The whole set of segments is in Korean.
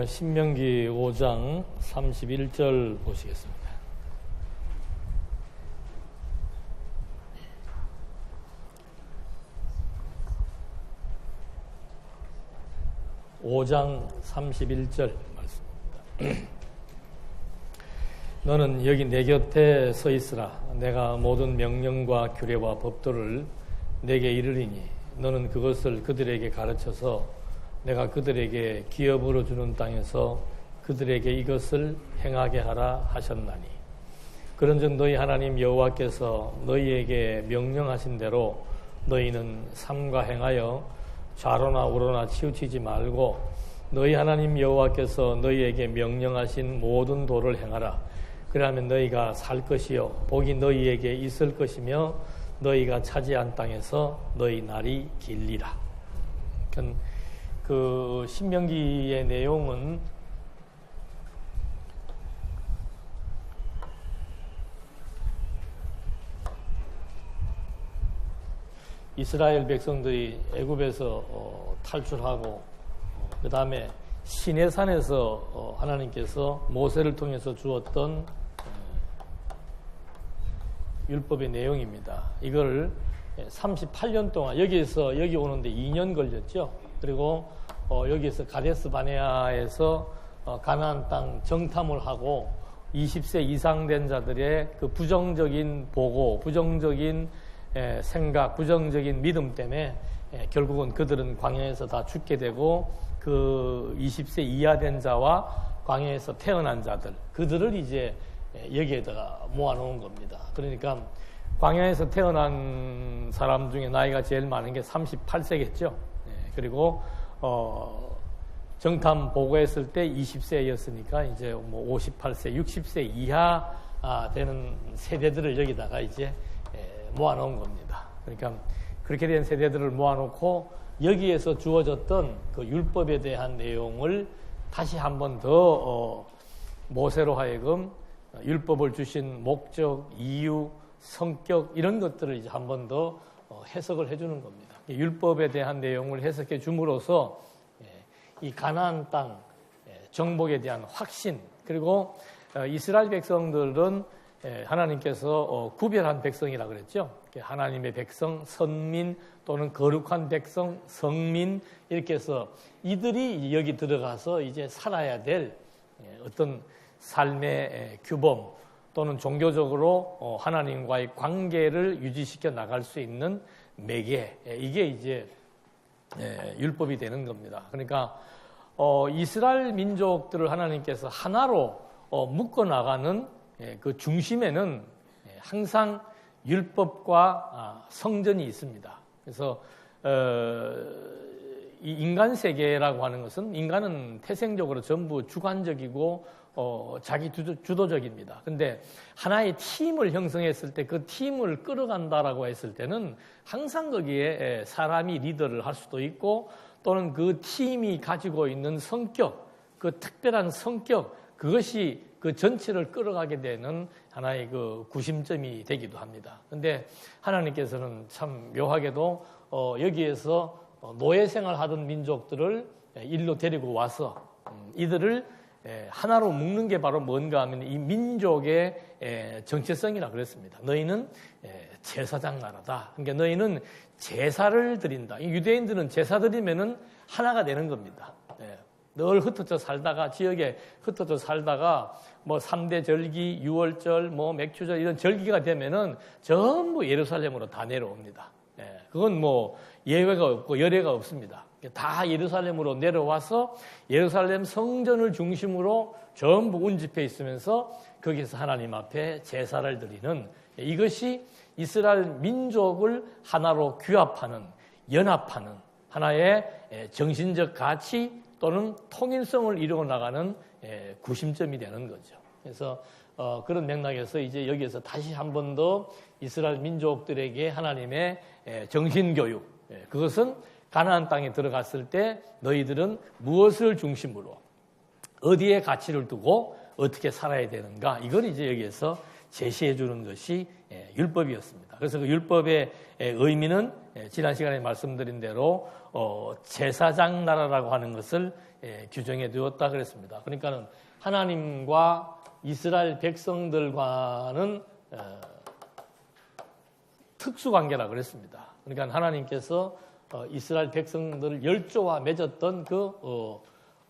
신명기 5장 31절 보시겠습니다. (5장 31절) 말씀입니다. 너는 여기 내 곁에 서 있으라. 내가 모든 명령과 규례와 법도를 내게 이르리니 너는 그것을 그들에게 가르쳐서 내가 그들에게 기업으로 주는 땅에서 그들에게 이것을 행하게 하라 하셨나니, 그런즉 너희 하나님 여호와께서 너희에게 명령하신 대로 너희는 삼가 행하여 좌로나 우로나 치우치지 말고 너희 하나님 여호와께서 너희에게 명령하신 모든 도를 행하라. 그러면 너희가 살 것이요 복이 너희에게 있을 것이며 너희가 차지한 땅에서 너희 날이 길리라. 그 신명기의 내용은 이스라엘 백성들이 애굽에서 탈출하고 그 다음에 시내산에서 하나님께서 모세를 통해서 주었던 율법의 내용입니다. 이걸 38년 동안 여기 오는데 2년 걸렸죠. 그리고 여기에서 가데스 바네아에서 가나안 땅 정탐을 하고 20세 이상 된 자들의 그 부정적인 보고, 부정적인 생각, 부정적인 믿음 때문에 결국은 그들은 광야에서 다 죽게 되고, 그 20세 이하 된 자와 광야에서 태어난 자들, 그들을 이제 여기에다가 모아놓은 겁니다. 그러니까 광야에서 태어난 사람 중에 나이가 제일 많은 게 38세겠죠. 그리고 정탐 보고했을 때 20세였으니까 이제 뭐 58세, 60세 이하 되는 세대들을 여기다가 이제 모아놓은 겁니다. 그러니까 그렇게 된 세대들을 모아놓고 여기에서 주어졌던 그 율법에 대한 내용을 다시 한 번 더 모세로 하여금 율법을 주신 목적, 이유, 성격 이런 것들을 이제 한 번 더 해석을 해주는 겁니다. 율법에 대한 내용을 해석해 줌으로써 이 가나안 땅 정복에 대한 확신, 그리고 이스라엘 백성들은 하나님께서 구별한 백성이라 그랬죠. 하나님의 백성, 선민 또는 거룩한 백성, 성민, 이렇게 해서 이들이 여기 들어가서 이제 살아야 될 어떤 삶의 규범 또는 종교적으로 하나님과의 관계를 유지시켜 나갈 수 있는 매개, 이게 이제 율법이 되는 겁니다. 그러니까 이스라엘 민족들을 하나님께서 하나로 묶어 나가는 그 중심에는 항상 율법과 성전이 있습니다. 그래서 이 인간 세계라고 하는 것은, 인간은 태생적으로 전부 주관적이고 자기 주도적입니다. 근데 하나의 팀을 형성했을 때 그 팀을 끌어간다라고 했을 때는 항상 거기에 사람이 리더를 할 수도 있고, 또는 그 팀이 가지고 있는 성격, 그 특별한 성격, 그것이 그 전체를 끌어가게 되는 하나의 그 구심점이 되기도 합니다. 근데 하나님께서는 참 묘하게도 여기에서 노예 생활하던 민족들을 일로 데리고 와서 이들을 하나로 묶는 게 바로 뭔가 하면 이 민족의 정체성이라 그랬습니다. 너희는 제사장 나라다. 그러니까 너희는 제사를 드린다. 유대인들은 제사 드리면은 하나가 되는 겁니다. 늘 흩어져 살다가, 지역에 흩어져 살다가 뭐 3대 절기, 6월절, 뭐 맥주절 이런 절기가 되면은 전부 예루살렘으로 다 내려옵니다. 그건 뭐 예외가 없고 열애가 없습니다. 다 예루살렘으로 내려와서 예루살렘 성전을 중심으로 전부 운집해 있으면서 거기서 하나님 앞에 제사를 드리는, 이것이 이스라엘 민족을 하나로 규합하는, 연합하는 하나의 정신적 가치 또는 통일성을 이루어 나가는 구심점이 되는 거죠. 그래서 그런 맥락에서 이제 여기에서 다시 한 번 더 이스라엘 민족들에게 하나님의 정신교육, 그것은 가나안 땅에 들어갔을 때 너희들은 무엇을 중심으로 어디에 가치를 두고 어떻게 살아야 되는가, 이걸 이제 여기에서 제시해 주는 것이 율법이었습니다. 그래서 그 율법의 의미는 지난 시간에 말씀드린 대로 제사장 나라라고 하는 것을 규정해 두었다 그랬습니다. 그러니까는 하나님과 이스라엘 백성들과는 특수관계라 그랬습니다. 그러니까 하나님께서 이스라엘 백성들을 열조와 맺었던 그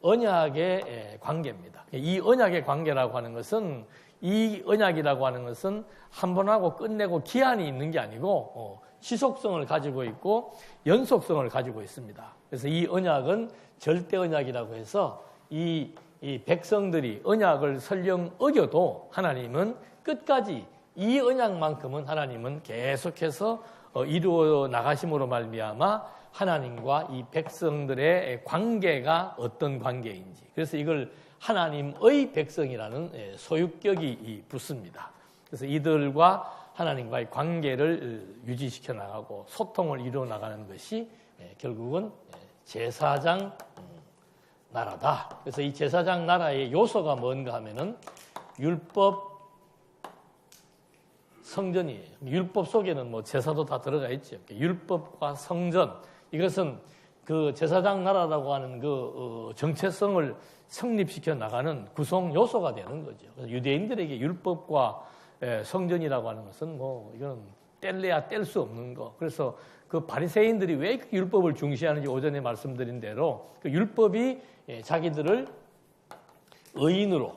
언약의 관계입니다. 이 언약의 관계라고 하는 것은, 이 언약이라고 하는 것은 한 번 하고 끝내고 기한이 있는 게 아니고 지속성을 가지고 있고 연속성을 가지고 있습니다. 그래서 이 언약은 절대 언약이라고 해서 이 백성들이 언약을 설령 어겨도 하나님은 끝까지 이 언약만큼은 하나님은 계속해서 이루어 나가심으로 말미암아 하나님과 이 백성들의 관계가 어떤 관계인지, 그래서 이걸 하나님의 백성이라는 소유격이 붙습니다. 그래서 이들과 하나님과의 관계를 유지시켜 나가고 소통을 이루어 나가는 것이 결국은 제사장 나라다. 그래서 이 제사장 나라의 요소가 뭔가 하면은 율법, 성전이에요. 율법 속에는 뭐 제사도 다 들어가 있죠. 율법과 성전, 이것은 그 제사장 나라라고 하는 그 정체성을 성립시켜 나가는 구성 요소가 되는 거죠. 그래서 유대인들에게 율법과 성전이라고 하는 것은 뭐 이거는 뗄래야 뗄 수 없는 거. 그래서 그 바리새인들이 왜 그 율법을 중시하는지 오전에 말씀드린 대로 그 율법이 자기들을 의인으로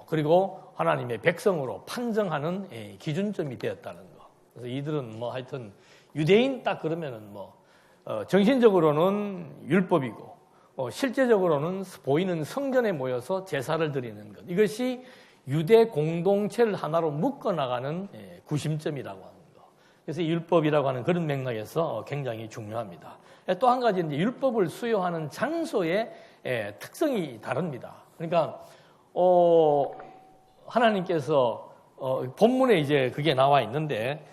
그리고 하나님의 백성으로 판정하는 기준점이 되었다는 거. 그래서 이들은 뭐 하여튼 유대인 딱 그러면은 뭐 정신적으로는 율법이고 실제적으로는 보이는 성전에 모여서 제사를 드리는 것. 이것이 유대 공동체를 하나로 묶어나가는 구심점이라고 하는 거. 그래서 율법이라고 하는 그런 맥락에서 굉장히 중요합니다. 또 한 가지 이제 율법을 수요하는 장소의 특성이 다릅니다. 그러니까 하나님께서 본문에 이제 그게 나와 있는데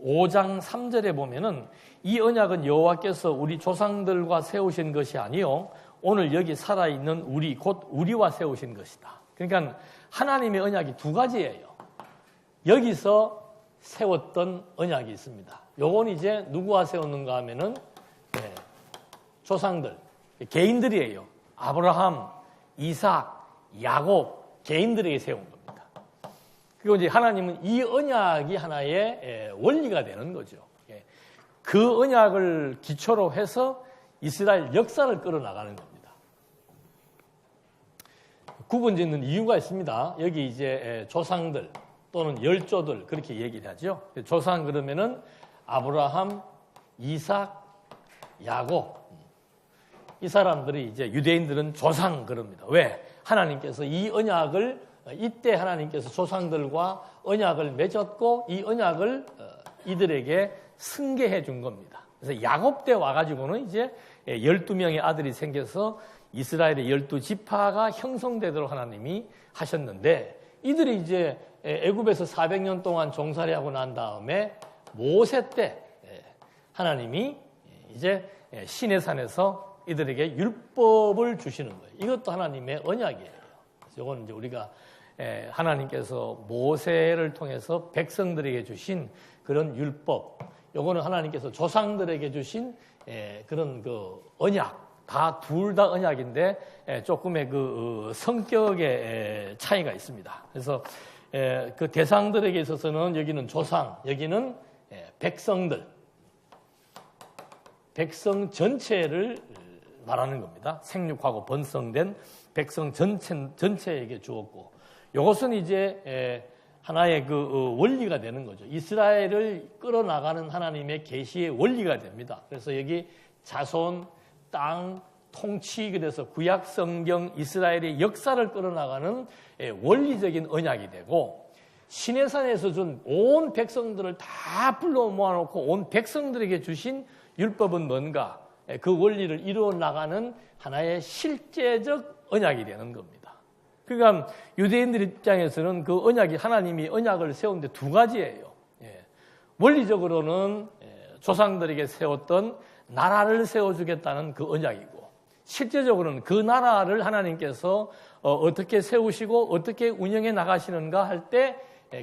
5장 3절에 보면은 이 언약은 여호와께서 우리 조상들과 세우신 것이 아니요 오늘 여기 살아있는 우리 곧 우리와 세우신 것이다. 그러니까 하나님의 언약이 두 가지예요. 여기서 세웠던 언약이 있습니다. 요건 이제 누구와 세웠는가 하면은 조상들, 개인들이에요. 아브라함, 이삭, 야곱, 개인들에게 세운 겁니다. 그리고 이제 하나님은 이 언약이 하나의 원리가 되는 거죠. 그 언약을 기초로 해서 이스라엘 역사를 끌어나가는 겁니다. 구분 짓는 이유가 있습니다. 여기 이제 조상들 또는 열조들 그렇게 얘기를 하죠. 조상 그러면은 아브라함, 이삭, 야곱. 이 사람들이 이제 유대인들은 조상 그럽니다. 왜? 하나님께서 이 언약을 이때 하나님께서 조상들과 언약을 맺었고 이 언약을 이들에게 승계해 준 겁니다. 그래서 야곱 때 와가지고는 이제 12명의 아들이 생겨서 이스라엘의 12지파가 형성되도록 하나님이 하셨는데 이들이 이제 애굽에서 400년 동안 종살이하고 난 다음에 모세 때 하나님이 이제 시내산에서 이들에게 율법을 주시는 거예요. 이것도 하나님의 언약이에요. 그래서 이건 이제 우리가 하나님께서 모세를 통해서 백성들에게 주신 그런 율법, 요거는 하나님께서 조상들에게 주신 그런 그 언약, 둘 다 언약인데 조금의 그 성격의 차이가 있습니다. 그래서 그 대상들에게 있어서는 여기는 조상, 여기는 백성들, 백성 전체를 말하는 겁니다. 생육하고 번성된 백성 전체에게 주었고, 이것은 이제 하나의 그 원리가 되는 거죠. 이스라엘을 끌어나가는 하나님의 계시의 원리가 됩니다. 그래서 여기 자손, 땅, 통치, 그래서 구약 성경 이스라엘의 역사를 끌어나가는 원리적인 언약이 되고, 시내산에서 준 온 백성들을 다 불러 모아놓고 온 백성들에게 주신 율법은 뭔가, 그 원리를 이루어 나가는 하나의 실제적 언약이 되는 겁니다. 그러니까 유대인들 입장에서는 그 언약이, 하나님이 언약을 세운데 두 가지예요. 원리적으로는 조상들에게 세웠던 나라를 세워주겠다는 그 언약이고, 실제적으로는 그 나라를 하나님께서 어떻게 세우시고 어떻게 운영해 나가시는가 할 때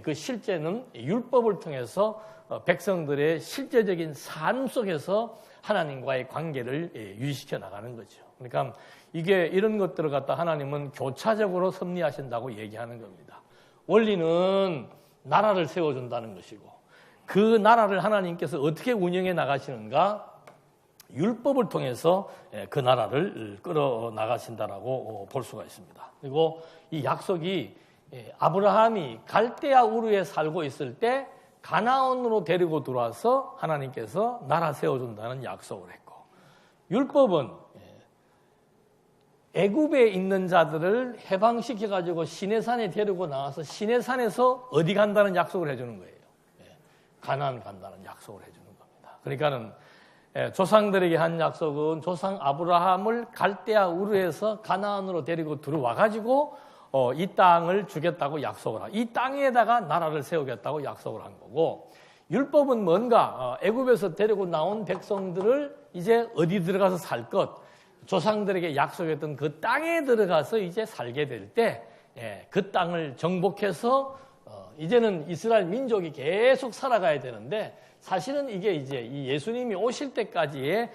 그 실제는 율법을 통해서 백성들의 실제적인 삶 속에서 하나님과의 관계를 유지시켜 나가는 거죠. 그러니까 이게 이런 것들을 갖다 하나님은 교차적으로 섭리하신다고 얘기하는 겁니다. 원리는 나라를 세워준다는 것이고 그 나라를 하나님께서 어떻게 운영해 나가시는가? 율법을 통해서 그 나라를 끌어 나가신다라고 볼 수가 있습니다. 그리고 이 약속이 아브라함이 갈대아 우르에 살고 있을 때 가나안으로 데리고 들어와서 하나님께서 나라 세워준다는 약속을 했고, 율법은 애굽에 있는 자들을 해방시켜가지고 시내산에 데리고 나와서 시내산에서 어디 간다는 약속을 해주는 거예요. 가나안 간다는 약속을 해주는 겁니다. 그러니까는 조상들에게 한 약속은 조상 아브라함을 갈대아 우르에서 가나안으로 데리고 들어와가지고 이 땅을 주겠다고 약속을 하고 이 땅에다가 나라를 세우겠다고 약속을 한 거고, 율법은 뭔가 애굽에서 데리고 나온 백성들을 이제 어디 들어가서 살 것, 조상들에게 약속했던 그 땅에 들어가서 이제 살게 될 때 그 땅을 정복해서 이제는 이스라엘 민족이 계속 살아가야 되는데, 사실은 이게 이제 이 예수님이 오실 때까지의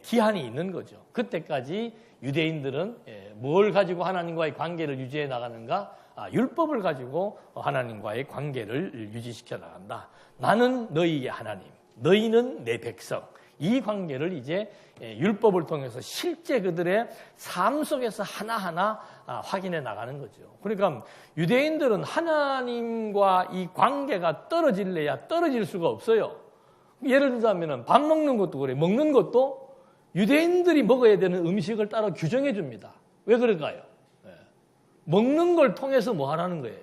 기한이 있는 거죠. 그때까지 유대인들은 뭘 가지고 하나님과의 관계를 유지해 나가는가? 율법을 가지고 하나님과의 관계를 유지시켜 나간다. 나는 너희의 하나님, 너희는 내 백성. 이 관계를 이제 율법을 통해서 실제 그들의 삶 속에서 하나하나 확인해 나가는 거죠. 그러니까 유대인들은 하나님과 이 관계가 떨어질래야 떨어질 수가 없어요. 예를 들자면 밥 먹는 것도 그래. 먹는 것도 유대인들이 먹어야 되는 음식을 따로 규정해 줍니다. 왜 그럴까요? 먹는 걸 통해서 뭐 하라는 거예요?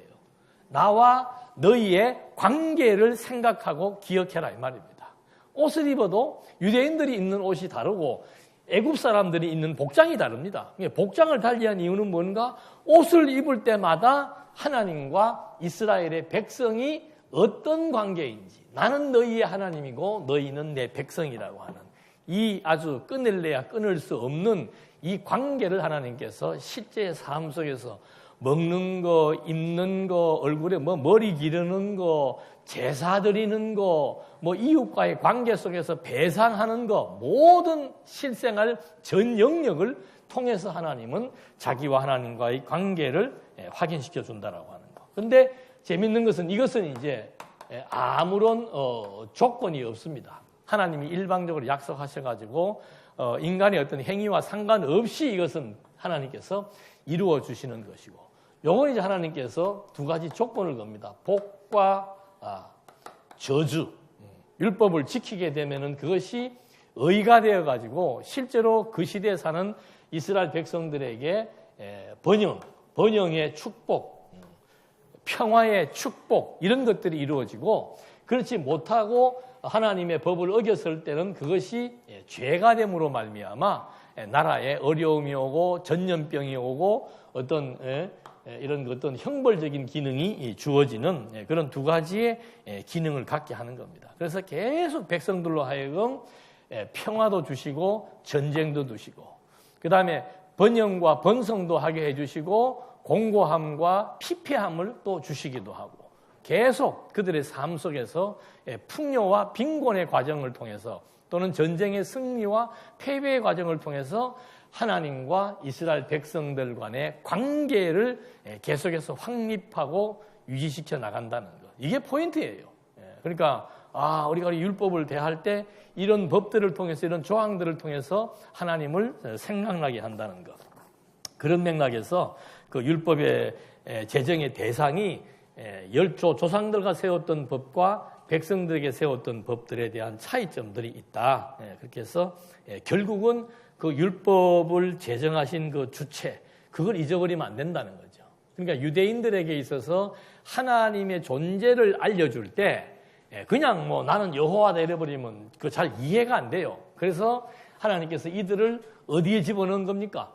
나와 너희의 관계를 생각하고 기억해라 이 말입니다. 옷을 입어도 유대인들이 입는 옷이 다르고 애굽 사람들이 입는 복장이 다릅니다. 복장을 달리한 이유는 뭔가? 옷을 입을 때마다 하나님과 이스라엘의 백성이 어떤 관계인지, 나는 너희의 하나님이고 너희는 내 백성이라고 하는 이 아주 끊을래야 끊을 수 없는 이 관계를 하나님께서 실제 삶 속에서 먹는 거, 입는 거, 얼굴에 뭐 머리 기르는 거, 제사 드리는 거, 뭐 이웃과의 관계 속에서 배상하는 거, 모든 실생활 전 영역을 통해서 하나님은 자기와 하나님과의 관계를 확인시켜 준다라고 하는 거. 근데 재밌는 것은 이것은 이제 아무런 조건이 없습니다. 하나님이 일방적으로 약속하셔가지고 인간의 어떤 행위와 상관없이 이것은 하나님께서 이루어 주시는 것이고, 요건 이제 하나님께서 두 가지 조건을 겁니다. 복과 저주. 율법을 지키게 되면은 그것이 의가 되어가지고 실제로 그 시대에 사는 이스라엘 백성들에게 번영의 축복, 평화의 축복, 이런 것들이 이루어지고, 그렇지 못하고 하나님의 법을 어겼을 때는 그것이 죄가 됨으로 말미암아 나라에 어려움이 오고 전염병이 오고 어떤 이런 어떤 형벌적인 기능이 주어지는 그런 두 가지의 기능을 갖게 하는 겁니다. 그래서 계속 백성들로 하여금 평화도 주시고 전쟁도 주시고, 그 다음에 번영과 번성도 하게 해주시고 공고함과 피폐함을 또 주시기도 하고, 계속 그들의 삶 속에서 풍요와 빈곤의 과정을 통해서 또는 전쟁의 승리와 패배의 과정을 통해서 하나님과 이스라엘 백성들 간의 관계를 계속해서 확립하고 유지시켜 나간다는 것. 이게 포인트예요. 그러니까 우리가 율법을 대할 때 이런 법들을 통해서, 이런 조항들을 통해서 하나님을 생각나게 한다는 것. 그런 맥락에서 그 율법의 제정의 대상이 조상들과 세웠던 법과 백성들에게 세웠던 법들에 대한 차이점들이 있다. 그렇게 해서 결국은 그 율법을 제정하신 그 주체, 그걸 잊어버리면 안 된다는 거죠. 그러니까 유대인들에게 있어서 하나님의 존재를 알려줄 때 그냥 뭐 나는 여호와다 이래버리면 그 잘 이해가 안 돼요. 그래서 하나님께서 이들을 어디에 집어넣은 겁니까?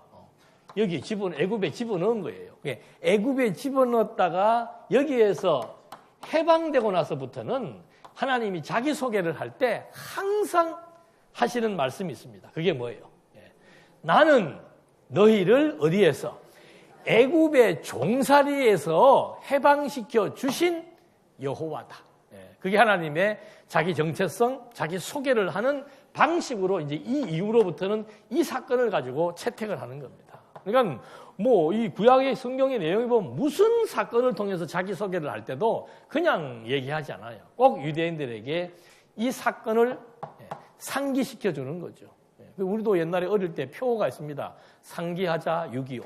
여기 애굽에 집어넣은 거예요. 애굽에 집어넣었다가 여기에서 해방되고 나서부터는 하나님이 자기 소개를 할 때 항상 하시는 말씀이 있습니다. 그게 뭐예요? 나는 너희를 어디에서? 애굽의 종살이에서 해방시켜 주신 여호와다. 그게 하나님의 자기 정체성, 자기 소개를 하는 방식으로 이제 이 이후로부터는 이 사건을 가지고 채택을 하는 겁니다. 그러니까 뭐 이 구약의 성경의 내용이 보면 무슨 사건을 통해서 자기 소개를 할 때도 그냥 얘기하지 않아요. 꼭 유대인들에게 이 사건을 상기시켜 주는 거죠. 우리도 옛날에 어릴 때 표어가 있습니다. 상기하자 6.25.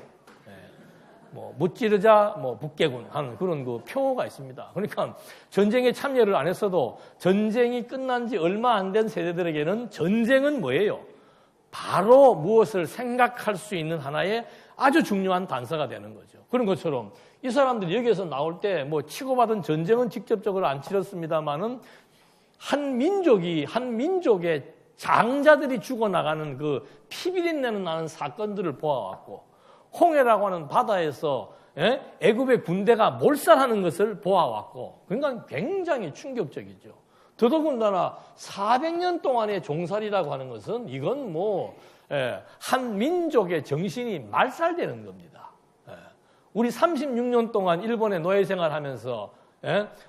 뭐 무찌르자 뭐 북계군 하는 그런 그 표어가 있습니다. 그러니까 전쟁에 참여를 안 했어도 전쟁이 끝난 지 얼마 안 된 세대들에게는 전쟁은 뭐예요? 바로 무엇을 생각할 수 있는 하나의 아주 중요한 단서가 되는 거죠. 그런 것처럼 이 사람들이 여기에서 나올 때 뭐 치고받은 전쟁은 직접적으로 안 치렀습니다만은 한 민족의 장자들이 죽어나가는 그 피비린내는 나는 사건들을 보아왔고 홍해라고 하는 바다에서 애굽의 군대가 몰살하는 것을 보아왔고 그러니까 굉장히 충격적이죠. 더더군다나 400년 동안의 종살이라고 하는 것은 이건 뭐 한 민족의 정신이 말살되는 겁니다. 우리 36년 동안 일본에 노예 생활하면서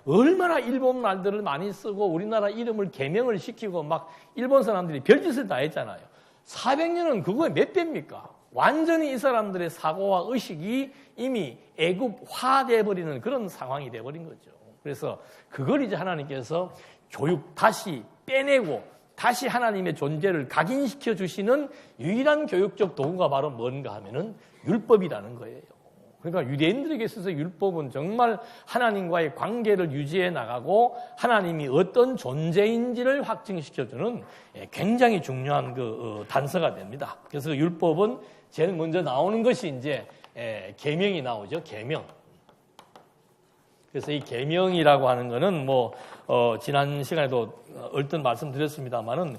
얼마나 일본 말들을 많이 쓰고 우리나라 이름을 개명을 시키고 막 일본 사람들이 별짓을 다 했잖아요. 400년은 그거의 몇 배입니까? 완전히 이 사람들의 사고와 의식이 이미 애굽화돼 버리는 그런 상황이 돼 버린 거죠. 그래서 그걸 이제 하나님께서 다시 빼내고 다시 하나님의 존재를 각인시켜 주시는 유일한 교육적 도구가 바로 뭔가 하면은 율법이라는 거예요. 그러니까 유대인들에게 있어서 율법은 정말 하나님과의 관계를 유지해 나가고 하나님이 어떤 존재인지를 확증시켜주는 굉장히 중요한 그 단서가 됩니다. 그래서 율법은 제일 먼저 나오는 것이 이제 계명이 나오죠. 계명. 그래서 이 계명이라고 하는 거는 뭐 지난 시간에도 얼뜻 말씀드렸습니다만은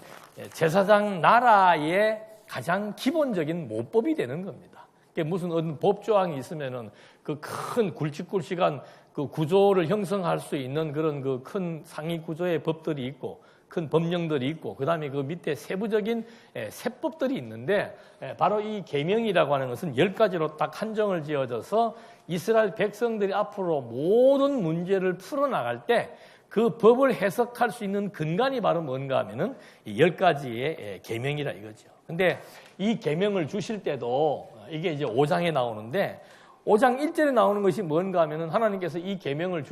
제사장 나라의 가장 기본적인 모법이 되는 겁니다. 무슨 어떤 법조항이 있으면은 그 큰 굵직굵직한 그 구조를 형성할 수 있는 그런 그 큰 상위 구조의 법들이 있고 큰 법령들이 있고 그다음에 그 밑에 세부적인 세법들이 있는데 바로 이 계명이라고 하는 것은 10가지로 딱 한정을 지어져서 이스라엘 백성들이 앞으로 모든 문제를 풀어나갈 때 그 법을 해석할 수 있는 근간이 바로 뭔가 하면은 이 10가지의 계명이라 이거죠. 근데 이 계명을 주실 때도 이게 이제 5장에 나오는데 5장 1절에 나오는 것이 뭔가 하면은 하나님께서 이 계명을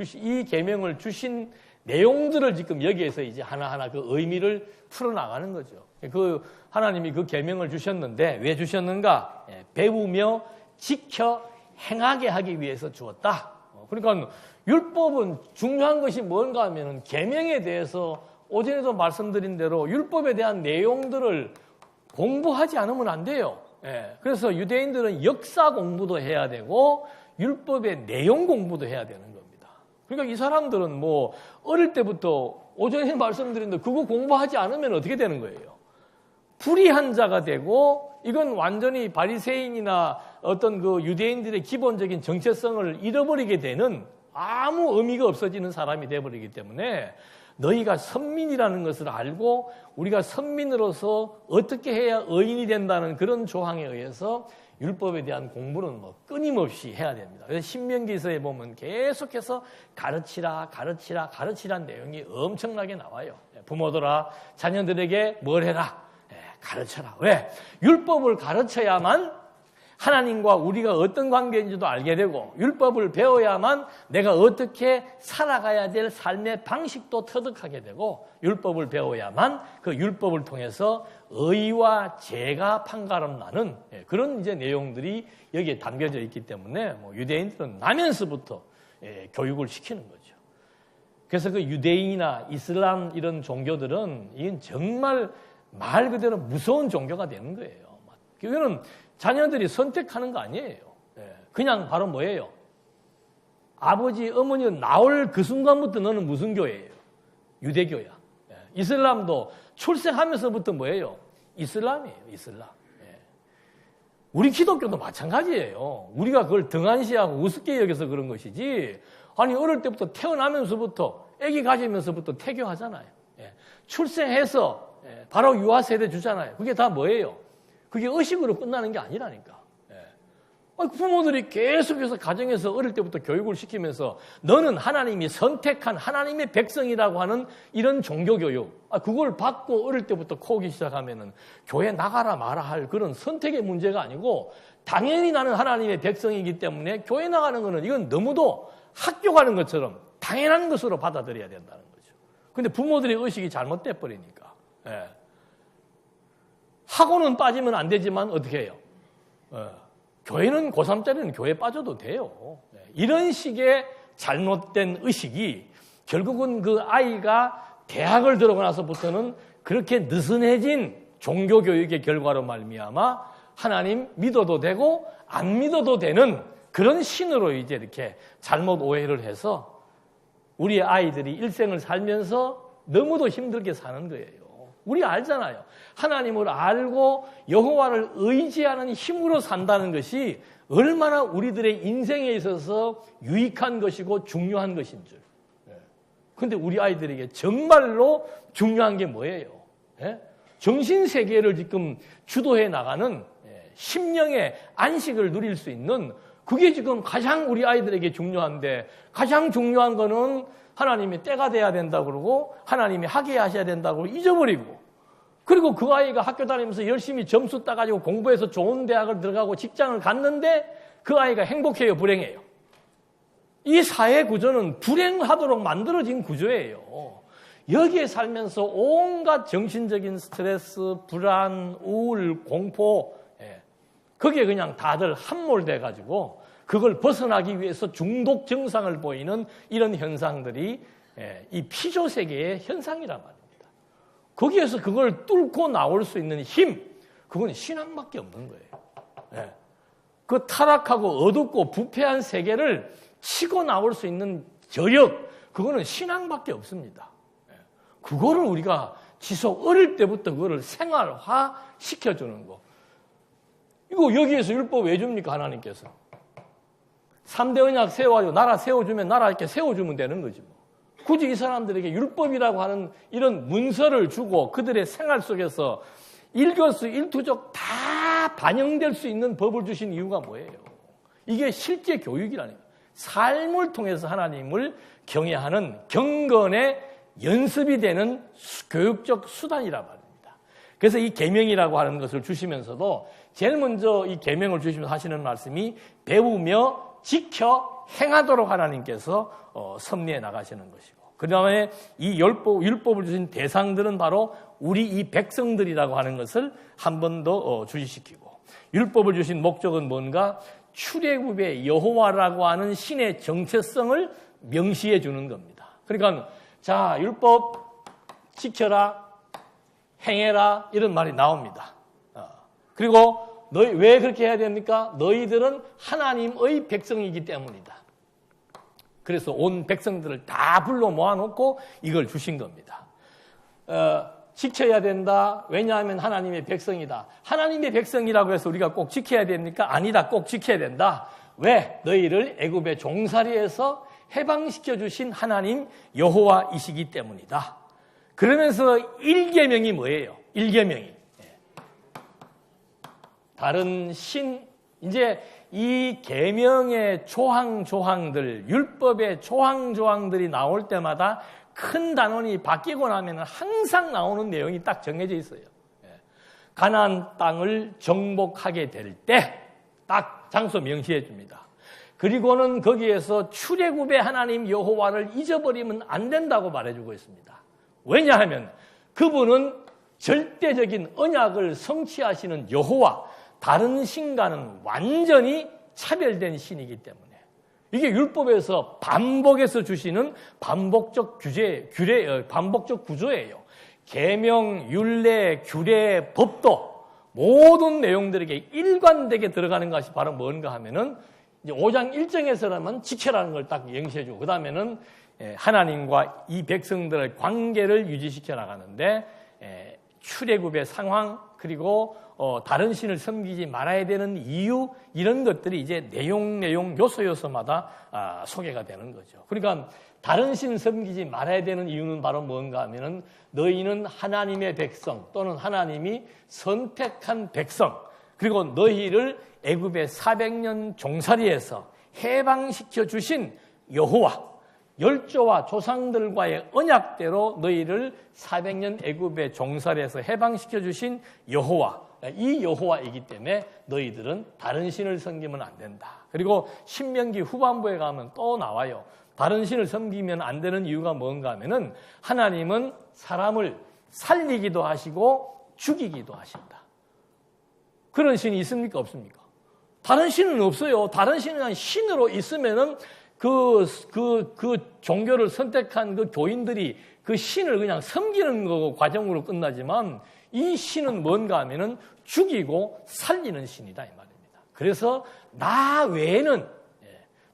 주신 내용들을 지금 여기에서 이제 하나하나 그 의미를 풀어나가는 거죠. 그 하나님이 그 계명을 주셨는데 왜 주셨는가? 배우며 지켜 행하게 하기 위해서 주었다. 그러니까 율법은 중요한 것이 뭔가 하면은 계명에 대해서 오전에도 말씀드린 대로 율법에 대한 내용들을 공부하지 않으면 안 돼요. 그래서 유대인들은 역사 공부도 해야 되고 율법의 내용 공부도 해야 되는 겁니다. 그러니까 이 사람들은 뭐 어릴 때부터 오전에 말씀드린 대로 그거 공부하지 않으면 어떻게 되는 거예요? 불의한 자가 되고 이건 완전히 바리새인이나 어떤 그 유대인들의 기본적인 정체성을 잃어버리게 되는 아무 의미가 없어지는 사람이 되어버리기 때문에 너희가 선민이라는 것을 알고 우리가 선민으로서 어떻게 해야 의인이 된다는 그런 조항에 의해서 율법에 대한 공부는 뭐 끊임없이 해야 됩니다. 그래서 신명기서에 보면 계속해서 가르치라는 내용이 엄청나게 나와요. 부모들아 자녀들에게 뭘 해라? 가르쳐라. 왜? 율법을 가르쳐야만 하나님과 우리가 어떤 관계인지도 알게 되고 율법을 배워야만 내가 어떻게 살아가야 될 삶의 방식도 터득하게 되고 율법을 배워야만 그 율법을 통해서 의와 죄가 판가름 나는 그런 이제 내용들이 여기에 담겨져 있기 때문에 뭐 유대인들은 나면서부터 교육을 시키는 거죠. 그래서 그 유대인이나 이슬람 이런 종교들은 이건 정말 말 그대로 무서운 종교가 되는 거예요. 이거는 자녀들이 선택하는 거 아니에요. 그냥 바로 뭐예요? 아버지, 어머니 나올 그 순간부터 너는 무슨 교회예요? 유대교야. 이슬람도 출생하면서부터 뭐예요? 이슬람이에요. 이슬람. 우리 기독교도 마찬가지예요. 우리가 그걸 등한시하고 우습게 여겨서 그런 것이지. 아니 어릴 때부터 태어나면서부터 아기 가지면서부터 태교하잖아요. 출생해서 바로 유아세대 주잖아요. 그게 다 뭐예요? 그게 의식으로 끝나는 게 아니라니까. 부모들이 계속해서 가정에서 어릴 때부터 교육을 시키면서 너는 하나님이 선택한 하나님의 백성이라고 하는 이런 종교교육, 그걸 받고 어릴 때부터 코기 시작하면은 교회 나가라 마라 할 그런 선택의 문제가 아니고 당연히 나는 하나님의 백성이기 때문에 교회 나가는 거는 이건 너무도 학교 가는 것처럼 당연한 것으로 받아들여야 된다는 거죠. 근데 부모들의 의식이 잘못돼 버리니까. 예. 학원은 빠지면 안 되지만 어떻게 해요? 교회는 고3짜리는 교회에 빠져도 돼요. 이런 식의 잘못된 의식이 결국은 그 아이가 대학을 들어가고 나서부터는 그렇게 느슨해진 종교교육의 결과로 말미암아 하나님 믿어도 되고 안 믿어도 되는 그런 신으로 이제 이렇게 잘못 오해를 해서 우리 아이들이 일생을 살면서 너무도 힘들게 사는 거예요. 우리 알잖아요. 하나님을 알고 여호와를 의지하는 힘으로 산다는 것이 얼마나 우리들의 인생에 있어서 유익한 것이고 중요한 것인 줄. 그런데 우리 아이들에게 정말로 중요한 게 뭐예요? 정신세계를 지금 주도해 나가는 심령의 안식을 누릴 수 있는 그게 지금 가장 우리 아이들에게 중요한데 가장 중요한 거는 하나님이 때가 돼야 된다고 그러고 하나님이 하게 하셔야 된다고 잊어버리고 그리고 그 아이가 학교 다니면서 열심히 점수 따가지고 공부해서 좋은 대학을 들어가고 직장을 갔는데 그 아이가 행복해요, 불행해요? 이 사회 구조는 불행하도록 만들어진 구조예요. 여기에 살면서 온갖 정신적인 스트레스, 불안, 우울, 공포 거기에 그냥 다들 함몰돼가지고 그걸 벗어나기 위해서 중독 증상을 보이는 이런 현상들이 이 피조세계의 현상이란 말입니다. 거기에서 그걸 뚫고 나올 수 있는 힘, 그건 신앙밖에 없는 거예요. 그 타락하고 어둡고 부패한 세계를 치고 나올 수 있는 저력, 그거는 신앙밖에 없습니다. 그거를 우리가 지속 어릴 때부터 그거를 생활화 시켜주는 거. 이거 여기에서 율법 왜 줍니까, 하나님께서? 3대 언약 세워가지고 나라 세워주면 나라 이렇게 세워주면 되는 거지 뭐. 굳이 이 사람들에게 율법이라고 하는 이런 문서를 주고 그들의 생활 속에서 일거수일투족 다 반영될 수 있는 법을 주신 이유가 뭐예요? 이게 실제 교육이라는 거예요. 삶을 통해서 하나님을 경외하는 경건의 연습이 되는 교육적 수단이란 말입니다. 그래서 이 계명이라고 하는 것을 주시면서도 제일 먼저 이 계명을 주시면서 하시는 말씀이 배우며 지켜 행하도록 하나님께서 섭리해 나가시는 것이고 그 다음에 이 율법을 주신 대상들은 바로 우리 이 백성들이라고 하는 것을 한 번 더 주시시키고 율법을 주신 목적은 뭔가 출애굽의 여호와라고 하는 신의 정체성을 명시해 주는 겁니다. 그러니까 자 율법 지켜라 행해라 이런 말이 나옵니다. 그리고 너희 왜 그렇게 해야 됩니까? 너희들은 하나님의 백성이기 때문이다. 그래서 온 백성들을 다 불러 모아놓고 이걸 주신 겁니다. 지켜야 된다. 왜냐하면 하나님의 백성이다. 하나님의 백성이라고 해서 우리가 꼭 지켜야 됩니까? 아니다. 꼭 지켜야 된다. 왜? 너희를 애굽의 종살이에서 해방시켜 주신 하나님 여호와이시기 때문이다. 그러면서 1계명이 뭐예요? 1계명이. 다른 신, 이제 이 계명의 조항들, 율법의 조항들이 나올 때마다 큰 단원이 바뀌고 나면 항상 나오는 내용이 딱 정해져 있어요. 가나안 땅을 정복하게 될 때 딱 장소 명시해 줍니다. 그리고는 거기에서 출애굽의 하나님 여호와를 잊어버리면 안 된다고 말해주고 있습니다. 왜냐하면 그분은 절대적인 언약을 성취하시는 여호와, 다른 신과는 완전히 차별된 신이기 때문에 이게 율법에서 반복해서 주시는 반복적 반복적 구조예요. 계명, 율례, 규례, 법도 모든 내용들에게 일관되게 들어가는 것이 바로 뭔가 하면은 이제 5장 1정에서라면 지켜라는 걸 딱 명시해주고 그 다음에는 하나님과 이 백성들의 관계를 유지시켜 나가는데 출애굽의 상황 그리고 다른 신을 섬기지 말아야 되는 이유 이런 것들이 이제 내용 요소마다 소개가 되는 거죠. 그러니까 다른 신 섬기지 말아야 되는 이유는 바로 뭔가 하면은 너희는 하나님의 백성 또는 하나님이 선택한 백성 그리고 너희를 애굽의 400년 종살이에서 해방시켜 주신 여호와, 열조와 조상들과의 언약대로 너희를 400년 애굽의 종살이에서 해방시켜 주신 여호와, 이 여호와이기 때문에 너희들은 다른 신을 섬기면 안 된다. 그리고 신명기 후반부에 가면 또 나와요. 다른 신을 섬기면 안 되는 이유가 뭔가 하면은 하나님은 사람을 살리기도 하시고 죽이기도 하신다. 그런 신이 있습니까? 없습니까? 다른 신은 없어요. 다른 신은 그냥 신으로 있으면은 그 종교를 선택한 그 교인들이 그 신을 그냥 섬기는 거 과정으로 끝나지만 이 신은 뭔가 하면은 죽이고 살리는 신이다 이 말입니다. 그래서 나 외에는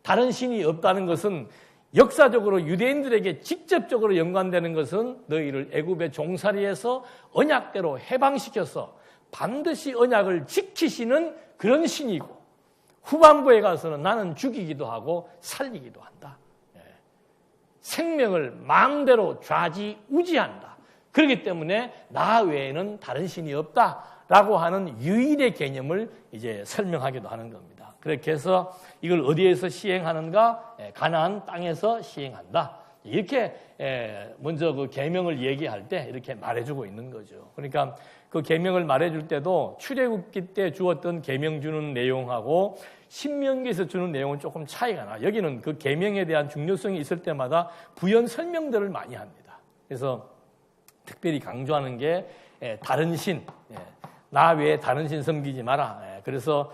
다른 신이 없다는 것은 역사적으로 유대인들에게 직접적으로 연관되는 것은 너희를 애굽의 종살이에서 언약대로 해방시켜서 반드시 언약을 지키시는 그런 신이고 후반부에 가서는 나는 죽이기도 하고 살리기도 한다. 생명을 마음대로 좌지우지한다. 그렇기 때문에 나 외에는 다른 신이 없다라고 하는 유일의 개념을 이제 설명하기도 하는 겁니다. 그렇게 해서 이걸 어디에서 시행하는가? 가나안 땅에서 시행한다. 이렇게 먼저 그 계명을 얘기할 때 이렇게 말해주고 있는 거죠. 그러니까 그 계명을 말해줄 때도 출애굽기 때 주었던 계명 주는 내용하고 신명기에서 주는 내용은 조금 차이가 나. 여기는 그 계명에 대한 중요성이 있을 때마다 부연 설명들을 많이 합니다. 그래서 특별히 강조하는 게 다른 신, 나 외에 다른 신 섬기지 마라. 그래서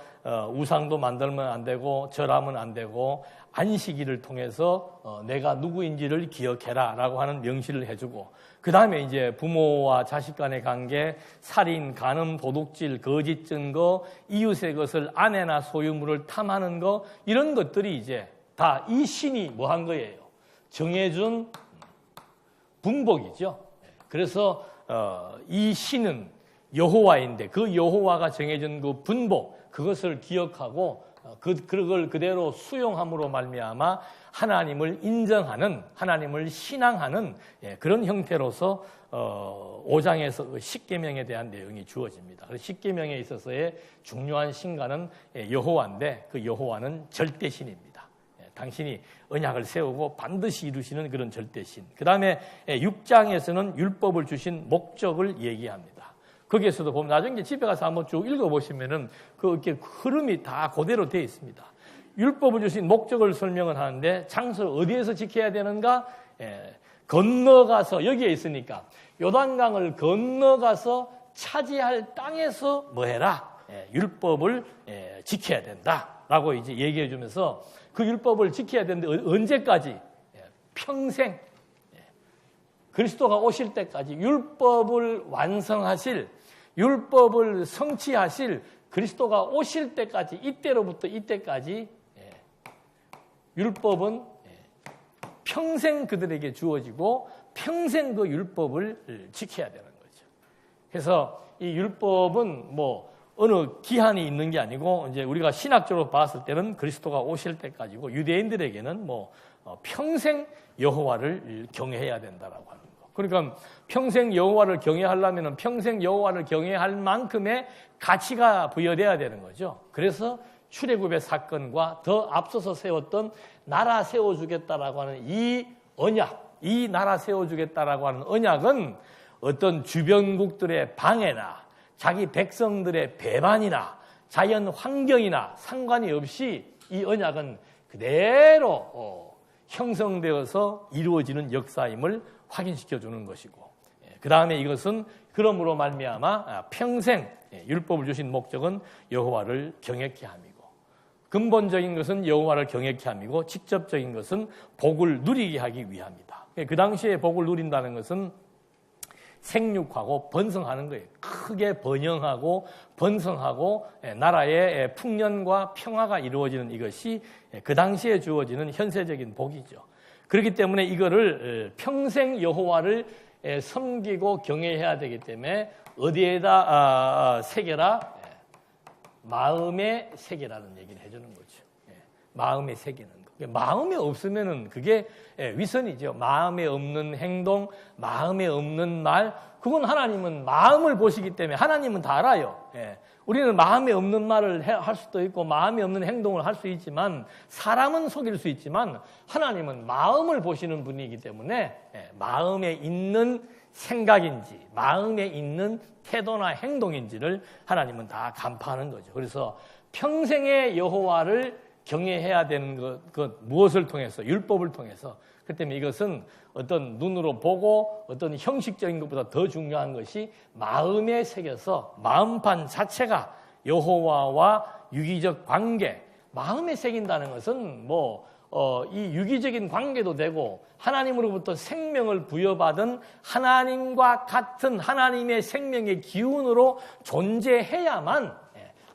우상도 만들면 안 되고 절하면 안 되고 안식일을 통해서 내가 누구인지를 기억해라 라고 하는 명시를 해주고 그 다음에 이제 부모와 자식 간의 관계, 살인, 간음, 도둑질, 거짓 증거, 이웃의 것을 아내나 소유물을 탐하는 거 이런 것들이 이제 다 이 신이 뭐 한 거예요? 정해준 분복이죠. 그래서 이 신은 여호와인데 그 여호와가 정해준 그 분복 그것을 기억하고 그걸 그대로 수용함으로 말미암아 하나님을 인정하는 하나님을 신앙하는 그런 형태로서 5장에서 십계명에 대한 내용이 주어집니다. 그래서 십계명에 있어서의 중요한 신가는 여호와인데 그 여호와는 절대신입니다. 당신이 언약을 세우고 반드시 이루시는 그런 절대신. 그 다음에 6장에서는 율법을 주신 목적을 얘기합니다. 거기에서도 보면 나중에 집에 가서 한번 쭉 읽어보시면은 이렇게 흐름이 다 그대로 되어 있습니다. 율법을 주신 목적을 설명을 하는데 장소를 어디에서 지켜야 되는가? 건너가서 여기에 있으니까 요단강을 건너가서 차지할 땅에서 뭐 해라? 율법을 지켜야 된다라고 이제 얘기해 주면서 그 율법을 지켜야 되는데 언제까지? 평생. 그리스도가 오실 때까지 율법을 완성하실, 율법을 성취하실 그리스도가 오실 때까지, 이때로부터 이때까지 율법은 평생 그들에게 주어지고 평생 그 율법을 지켜야 되는 거죠. 그래서 이 율법은 뭐 어느 기한이 있는 게 아니고 이제 우리가 신학적으로 봤을 때는 그리스도가 오실 때까지고 유대인들에게는 뭐 평생 여호와를 경외해야 된다라고 하는 거. 그러니까 평생 여호와를 경외하려면 평생 여호와를 경외할 만큼의 가치가 부여돼야 되는 거죠. 그래서 출애굽의 사건과 더 앞서서 세웠던 나라 세워주겠다라고 하는 이 언약, 이 나라 세워주겠다라고 하는 언약은 어떤 주변국들의 방해나 자기 백성들의 배반이나 자연 환경이나 상관이 없이 이 언약은 그대로 형성되어서 이루어지는 역사임을 확인시켜 주는 것이고 그 다음에 이것은 그러므로 말미암아 평생 율법을 주신 목적은 여호와를 경외케 함이고 근본적인 것은 여호와를 경외케 함이고 직접적인 것은 복을 누리게 하기 위함이다. 그 당시에 복을 누린다는 것은 생육하고 번성하는 거예요. 크게 번영하고 번성하고 나라의 풍년과 평화가 이루어지는 이것이 그 당시에 주어지는 현세적인 복이죠. 그렇기 때문에 이거를 평생 여호와를 섬기고 경외해야 되기 때문에 어디에다 새겨라? 마음에 새겨라는 얘기를 해주는 거죠. 마음에 새기는 거. 마음에 없으면은 그게 위선이죠. 마음에 없는 행동, 마음에 없는 말, 그건 하나님은 마음을 보시기 때문에 하나님은 다 알아요. 우리는 마음에 없는 말을 할 수도 있고 마음에 없는 행동을 할 수 있지만 사람은 속일 수 있지만 하나님은 마음을 보시는 분이기 때문에 마음에 있는 생각인지 마음에 있는 태도나 행동인지를 하나님은 다 간파하는 거죠. 그래서 평생의 여호와를 경외해야 되는 것 무엇을 통해서? 율법을 통해서. 그렇기 때문에 이것은 어떤 눈으로 보고 어떤 형식적인 것보다 더 중요한 것이 마음에 새겨서 마음판 자체가 여호와와 유기적 관계, 마음에 새긴다는 것은 이 유기적인 관계도 되고 하나님으로부터 생명을 부여받은 하나님과 같은 하나님의 생명의 기운으로 존재해야만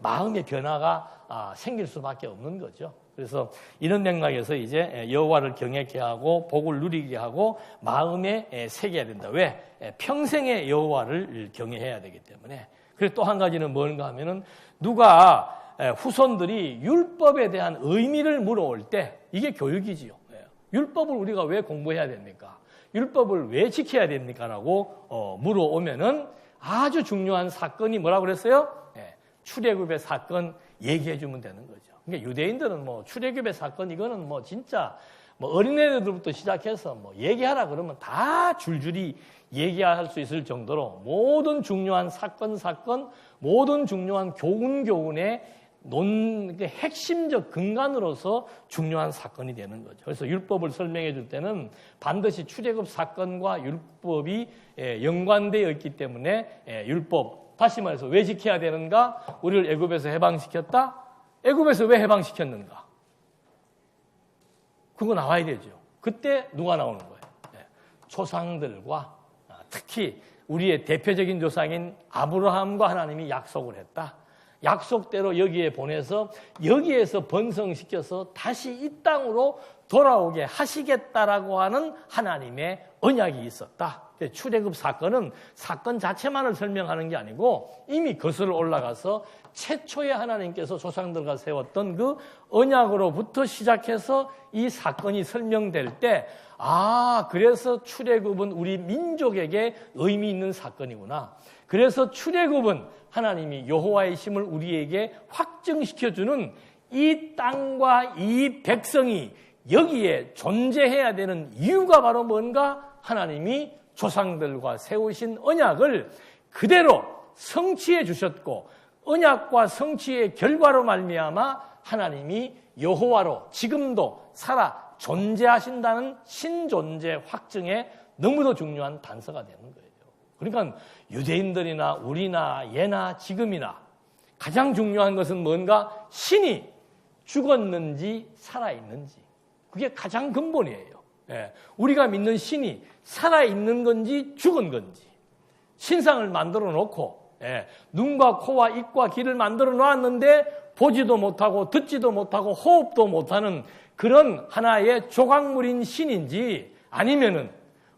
마음의 변화가 생길 수밖에 없는 거죠. 그래서 이런 맥락에서 이제 여호와를 경외케 하고 복을 누리게 하고 마음에 새겨야 된다. 왜? 평생의 여호와를 경외해야 되기 때문에. 그리고 또 한 가지는 뭔가 하면은 누가 후손들이 율법에 대한 의미를 물어올 때 이게 교육이지요. 율법을 우리가 왜 공부해야 됩니까? 율법을 왜 지켜야 됩니까? 라고 물어오면은 아주 중요한 사건이 뭐라고 그랬어요? 출애굽의 사건 얘기해 주면 되는 거죠. 그러니까 유대인들은 출애굽의 사건 이거는 진짜 어린애들부터 시작해서 얘기하라 그러면 다 줄줄이 얘기할 수 있을 정도로 모든 중요한 사건 모든 중요한 교훈의 핵심적 근간으로서 중요한 사건이 되는 거죠. 그래서 율법을 설명해 줄 때는 반드시 출애굽 사건과 율법이 연관되어 있기 때문에 율법, 다시 말해서 왜 지켜야 되는가? 우리를 애굽에서 해방시켰다? 애굽에서 왜 해방시켰는가? 그거 나와야 되죠. 그때 누가 나오는 거예요? 조상들과 특히 우리의 대표적인 조상인 아브라함과 하나님이 약속을 했다. 약속대로 여기에 보내서 여기에서 번성시켜서 다시 이 땅으로 돌아오게 하시겠다라고 하는 하나님의 언약이 있었다. 출애굽 사건은 사건 자체만을 설명하는 게 아니고 이미 거슬러 올라가서 최초의 하나님께서 조상들과 세웠던 그 언약으로부터 시작해서 이 사건이 설명될 때 그래서 출애굽은 우리 민족에게 의미 있는 사건이구나. 그래서 출애굽은 하나님이 여호와의 힘을 우리에게 확증시켜주는 이 땅과 이 백성이 여기에 존재해야 되는 이유가 바로 뭔가? 하나님이 조상들과 세우신 언약을 그대로 성취해 주셨고 언약과 성취의 결과로 말미암아 하나님이 여호와로 지금도 살아 존재하신다는 신존재 확증에 너무도 중요한 단서가 되는 거예요. 그러니까 유대인들이나 우리나 예나 지금이나 가장 중요한 것은 뭔가? 신이 죽었는지 살아있는지. 그게 가장 근본이에요. 우리가 믿는 신이 살아있는 건지 죽은 건지. 신상을 만들어 놓고 눈과 코와 입과 귀를 만들어 놓았는데 보지도 못하고 듣지도 못하고 호흡도 못하는 그런 하나의 조각물인 신인지 아니면은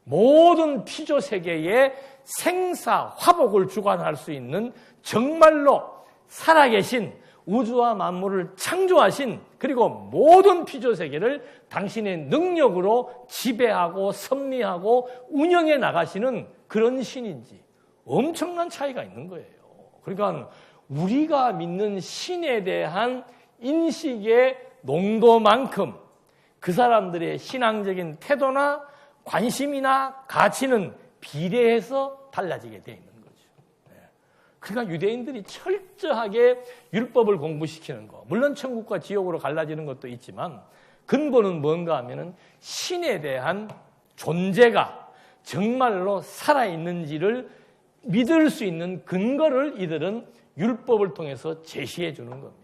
모든 피조 세계의 생사 화복을 주관할 수 있는 정말로 살아계신 우주와 만물을 창조하신 그리고 모든 피조 세계를 당신의 능력으로 지배하고 섭리하고 운영해 나가시는 그런 신인지 엄청난 차이가 있는 거예요. 그러니까 우리가 믿는 신에 대한 인식의 농도만큼 그 사람들의 신앙적인 태도나 관심이나 가치는 비례해서 달라지게 되어 있는 거죠. 그러니까 유대인들이 철저하게 율법을 공부시키는 거, 물론 천국과 지옥으로 갈라지는 것도 있지만 근본은 뭔가 하면은 신에 대한 존재가 정말로 살아있는지를 믿을 수 있는 근거를 이들은 율법을 통해서 제시해 주는 겁니다.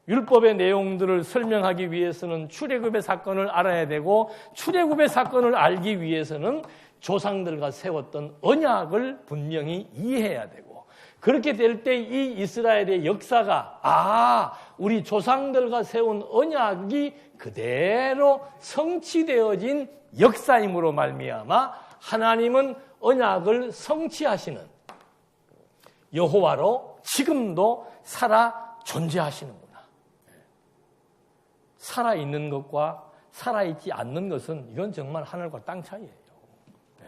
율법의 내용들을 설명하기 위해서는 출애굽의 사건을 알아야 되고 출애굽의 사건을 알기 위해서는 조상들과 세웠던 언약을 분명히 이해해야 되고 그렇게 될 때 이 이스라엘의 역사가 우리 조상들과 세운 언약이 그대로 성취되어진 역사임으로 말미암아 하나님은 언약을 성취하시는 여호와로 지금도 살아 존재하시는구나. 살아있는 것과 살아있지 않는 것은 이건 정말 하늘과 땅 차이예요. 네.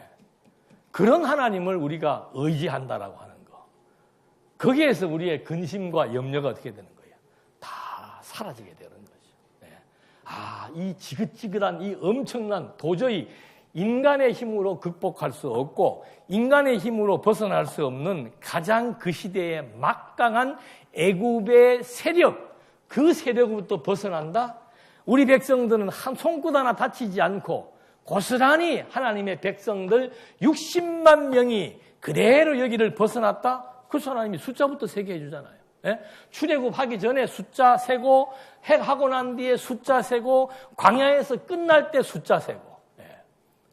그런 하나님을 우리가 의지한다라고 하는 거. 거기에서 우리의 근심과 염려가 어떻게 되는 거예요? 다 사라지게 되는 거죠. 네. 이 지긋지긋한 이 엄청난 도저히 인간의 힘으로 극복할 수 없고 인간의 힘으로 벗어날 수 없는 가장 그 시대의 막강한 애굽의 세력, 그 세력으로부터 벗어난다? 우리 백성들은 한 손끝 하나 다치지 않고 고스란히 하나님의 백성들 60만 명이 그대로 여기를 벗어났다? 그래서 하나님이 숫자부터 세게 해주잖아요. 예? 출애굽하기 전에 숫자 세고 하고 난 뒤에 숫자 세고 광야에서 끝날 때 숫자 세고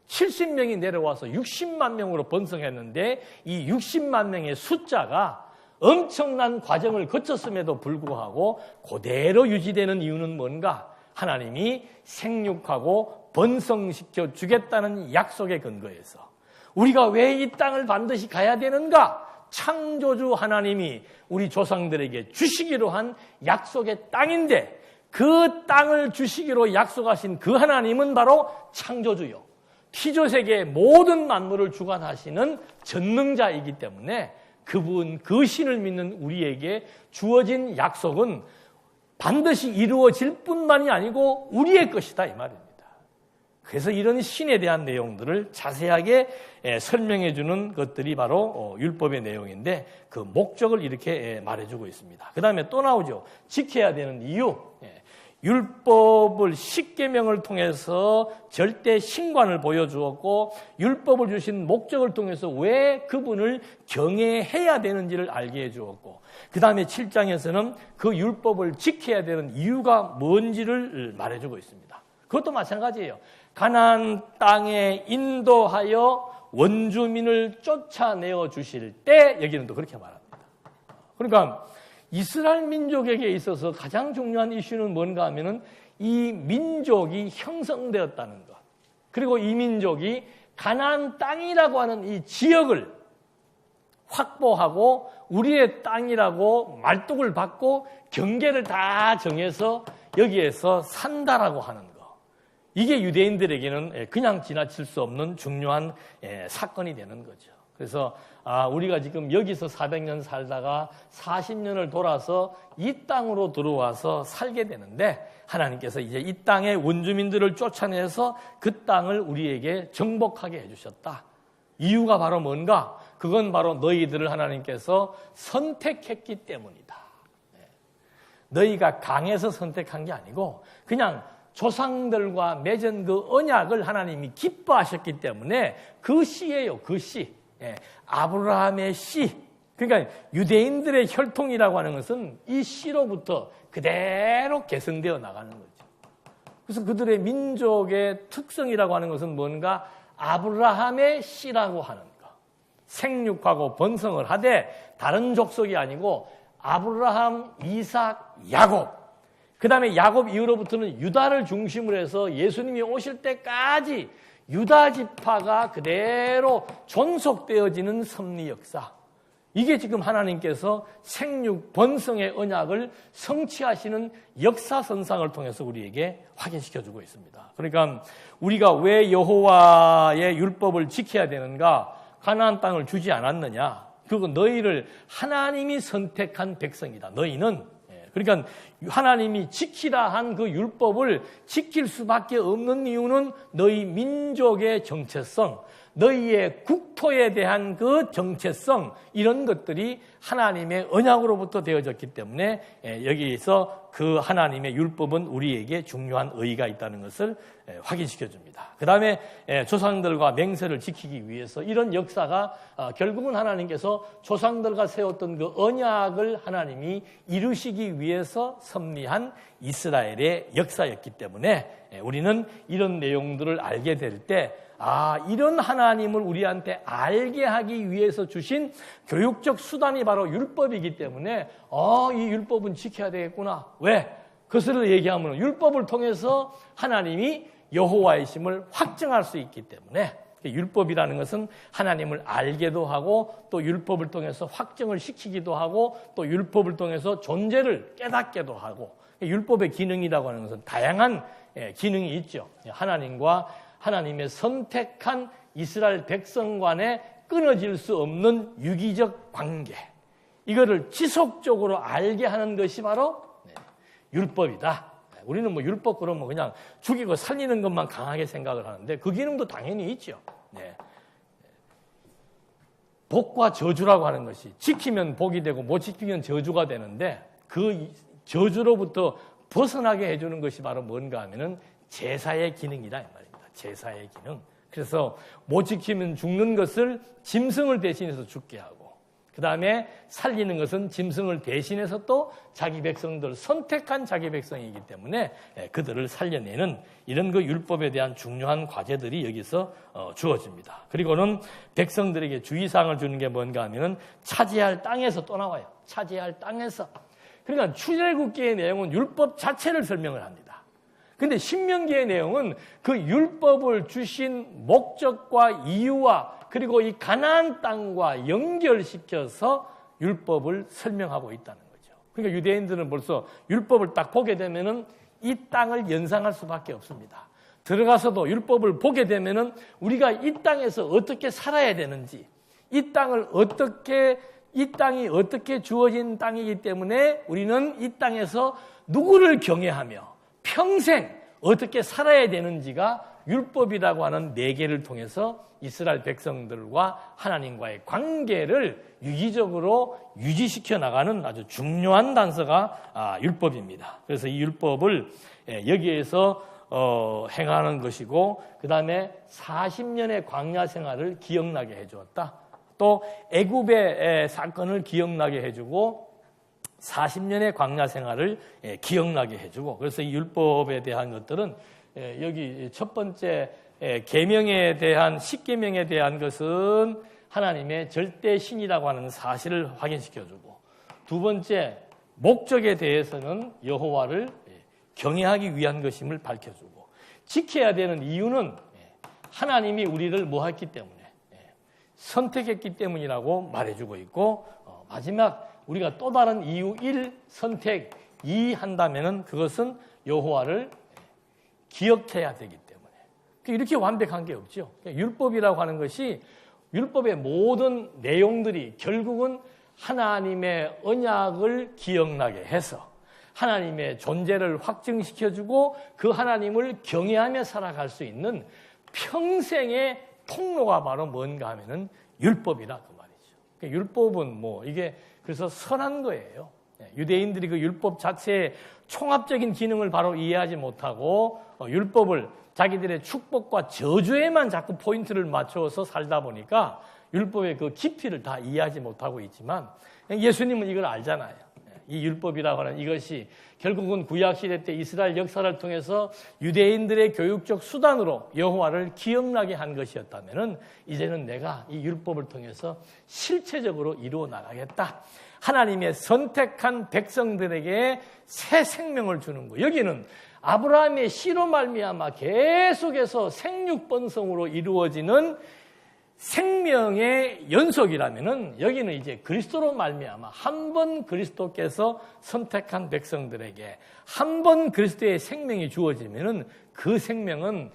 70명이 내려와서 60만 명으로 번성했는데 이 60만 명의 숫자가 엄청난 과정을 거쳤음에도 불구하고 그대로 유지되는 이유는 뭔가? 하나님이 생육하고 번성시켜 주겠다는 약속에 근거해서 우리가 왜 이 땅을 반드시 가야 되는가? 창조주 하나님이 우리 조상들에게 주시기로 한 약속의 땅인데 그 땅을 주시기로 약속하신 그 하나님은 바로 창조주요. 피조세계의 모든 만물을 주관하시는 전능자이기 때문에 그분, 그 신을 믿는 우리에게 주어진 약속은 반드시 이루어질 뿐만이 아니고 우리의 것이다 이 말입니다. 그래서 이런 신에 대한 내용들을 자세하게 설명해 주는 것들이 바로 율법의 내용인데 그 목적을 이렇게 말해주고 있습니다. 그 다음에 또 나오죠. 지켜야 되는 이유. 율법을 십계명을 통해서 절대 신관을 보여주었고 율법을 주신 목적을 통해서 왜 그분을 경외해야 되는지를 알게 해주었고 그 다음에 7장에서는 그 율법을 지켜야 되는 이유가 뭔지를 말해주고 있습니다. 그것도 마찬가지예요. 가나안 땅에 인도하여 원주민을 쫓아내어 주실 때 여기는 또 그렇게 말합니다. 그러니까 이스라엘 민족에게 있어서 가장 중요한 이슈는 뭔가 하면은 이 민족이 형성되었다는 것. 그리고 이 민족이 가나안 땅이라고 하는 이 지역을 확보하고 우리의 땅이라고 말뚝을 받고 경계를 다 정해서 여기에서 산다라고 하는 것. 이게 유대인들에게는 그냥 지나칠 수 없는 중요한 사건이 되는 거죠. 그래서 우리가 지금 여기서 400년 살다가 40년을 돌아서 이 땅으로 들어와서 살게 되는데 하나님께서 이제 이 땅의 원주민들을 쫓아내서 그 땅을 우리에게 정복하게 해주셨다. 이유가 바로 뭔가? 그건 바로 너희들을 하나님께서 선택했기 때문이다. 너희가 강해서 선택한 게 아니고 그냥 조상들과 맺은 그 언약을 하나님이 기뻐하셨기 때문에 그 씨예요. 그 씨. 아브라함의 씨. 그러니까 유대인들의 혈통이라고 하는 것은 이 씨로부터 그대로 계승되어 나가는 거죠. 그래서 그들의 민족의 특성이라고 하는 것은 뭔가 아브라함의 씨라고 하는 것. 생육하고 번성을 하되 다른 족속이 아니고 아브라함, 이삭, 야곱. 그 다음에 야곱 이후로부터는 유다를 중심으로 해서 예수님이 오실 때까지 유다 지파가 그대로 존속되어지는 섭리 역사. 이게 지금 하나님께서 생육 번성의 언약을 성취하시는 역사선상을 통해서 우리에게 확인시켜주고 있습니다. 그러니까 우리가 왜 여호와의 율법을 지켜야 되는가? 가나안 땅을 주지 않았느냐? 그건 너희를 하나님이 선택한 백성이다. 너희는. 그러니까 하나님이 지키라 한 그 율법을 지킬 수밖에 없는 이유는 너희 민족의 정체성, 너희의 국토에 대한 그 정체성 이런 것들이 하나님의 언약으로부터 되어졌기 때문에 여기에서 그 하나님의 율법은 우리에게 중요한 의의가 있다는 것을 확인시켜 줍니다. 그 다음에 조상들과 맹세를 지키기 위해서 이런 역사가 결국은 하나님께서 조상들과 세웠던 그 언약을 하나님이 이루시기 위해서 섭리한 이스라엘의 역사였기 때문에 우리는 이런 내용들을 알게 될 때 이런 하나님을 우리한테 알게 하기 위해서 주신 교육적 수단이 바로 율법이기 때문에 이 율법은 지켜야 되겠구나. 왜? 그것을 얘기하면 율법을 통해서 하나님이 여호와의 심을 확증할 수 있기 때문에 율법이라는 것은 하나님을 알게도 하고 또 율법을 통해서 확정을 시키기도 하고 또 율법을 통해서 존재를 깨닫게도 하고 율법의 기능이라고 하는 것은 다양한 기능이 있죠. 하나님과 하나님의 선택한 이스라엘 백성 간에 끊어질 수 없는 유기적 관계. 이거를 지속적으로 알게 하는 것이 바로 율법이다. 우리는 뭐 율법 그러면 그냥 죽이고 살리는 것만 강하게 생각을 하는데 그 기능도 당연히 있죠. 복과 저주라고 하는 것이 지키면 복이 되고 못 지키면 저주가 되는데 그 저주로부터 벗어나게 해주는 것이 바로 뭔가 하면은 제사의 기능이다 이 말입니다. 제사의 기능. 그래서 못 지키면 죽는 것을 짐승을 대신해서 죽게 하고 그 다음에 살리는 것은 짐승을 대신해서 또 자기 백성들, 선택한 자기 백성이기 때문에 그들을 살려내는 이런 그 율법에 대한 중요한 과제들이 여기서 주어집니다. 그리고는 백성들에게 주의사항을 주는 게 뭔가 하면은 차지할 땅에서 또 나와요. 차지할 땅에서. 그러니까 출애굽기의 내용은 율법 자체를 설명을 합니다. 근데 신명기의 내용은 그 율법을 주신 목적과 이유와 그리고 이 가나안 땅과 연결시켜서 율법을 설명하고 있다는 거죠. 그러니까 유대인들은 벌써 율법을 딱 보게 되면은 이 땅을 연상할 수밖에 없습니다. 들어가서도 율법을 보게 되면은 우리가 이 땅에서 어떻게 살아야 되는지, 이 땅이 어떻게 주어진 땅이기 때문에 우리는 이 땅에서 누구를 경외하며 평생 어떻게 살아야 되는지가 율법이라고 하는 네 개를 통해서 이스라엘 백성들과 하나님과의 관계를 유기적으로 유지시켜 나가는 아주 중요한 단서가 율법입니다. 그래서 이 율법을 여기에서 행하는 것이고 그 다음에 40년의 광야 생활을 기억나게 해주었다. 또 애굽의 사건을 기억나게 해주고 40년의 광야 생활을 기억나게 해주고 그래서 이 율법에 대한 것들은 여기 첫 번째 계명에 대한 10계명에 대한 것은 하나님의 절대 신이라고 하는 사실을 확인시켜주고 두 번째 목적에 대해서는 여호와를 경외하기 위한 것임을 밝혀주고 지켜야 되는 이유는 하나님이 우리를 뭐 했기 때문에 선택했기 때문이라고 말해주고 있고 마지막 우리가 또 다른 이유 1 선택 2 한다면은 그것은 여호와를 기억해야 되기 때문에 이렇게 완벽한 게 없죠. 율법이라고 하는 것이 율법의 모든 내용들이 결국은 하나님의 언약을 기억나게 해서 하나님의 존재를 확증시켜주고 그 하나님을 경외하며 살아갈 수 있는 평생의 통로가 바로 뭔가 하면은 율법이라 그 말이죠. 율법은 뭐 이게 그래서 선한 거예요. 유대인들이 그 율법 자체의 총합적인 기능을 바로 이해하지 못하고 율법을 자기들의 축복과 저주에만 자꾸 포인트를 맞춰서 살다 보니까 율법의 그 깊이를 다 이해하지 못하고 있지만 예수님은 이걸 알잖아요. 이 율법이라고 하는 이것이 결국은 구약시대 때 이스라엘 역사를 통해서 유대인들의 교육적 수단으로 여호와를 기억나게 한 것이었다면 이제는 내가 이 율법을 통해서 실체적으로 이루어 나가겠다. 하나님의 선택한 백성들에게 새 생명을 주는 거. 여기는 아브라함의 씨로 말미암아 계속해서 생육번성으로 이루어지는 생명의 연속이라면은 여기는 이제 그리스도로 말미암아 한 번 그리스도께서 선택한 백성들에게 한 번 그리스도의 생명이 주어지면은 그 생명은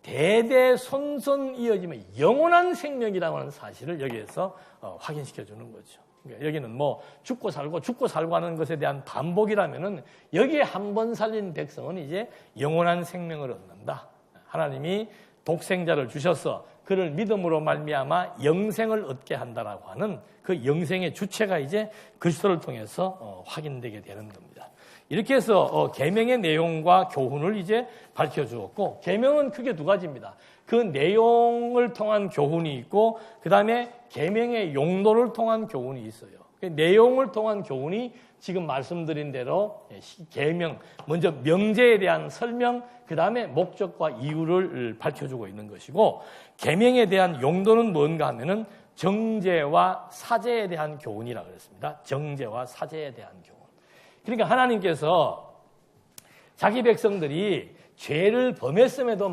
대대손손 이어지면 영원한 생명이라고 하는 사실을 여기에서 확인시켜 주는 거죠. 그러니까 여기는 뭐 죽고 살고 하는 것에 대한 반복이라면은 여기에 한 번 살린 백성은 이제 영원한 생명을 얻는다. 하나님이 독생자를 주셔서 그를 믿음으로 말미암아 영생을 얻게 한다라고 하는 그 영생의 주체가 이제 그리스도를 통해서 확인되게 되는 겁니다. 이렇게 해서 계명의 내용과 교훈을 이제 밝혀주었고 계명은 크게 두 가지입니다. 그 내용을 통한 교훈이 있고 그 다음에 계명의 용도를 통한 교훈이 있어요. 그 내용을 통한 교훈이 지금 말씀드린 대로 계명, 먼저 명제에 대한 설명, 그 다음에 목적과 이유를 밝혀주고 있는 것이고 계명에 대한 용도는 뭔가 하면은 정죄와 사죄에 대한 교훈이라고 그랬습니다. 정죄와 사죄에 대한 교훈. 그러니까 하나님께서 자기 백성들이 죄를 범했음에도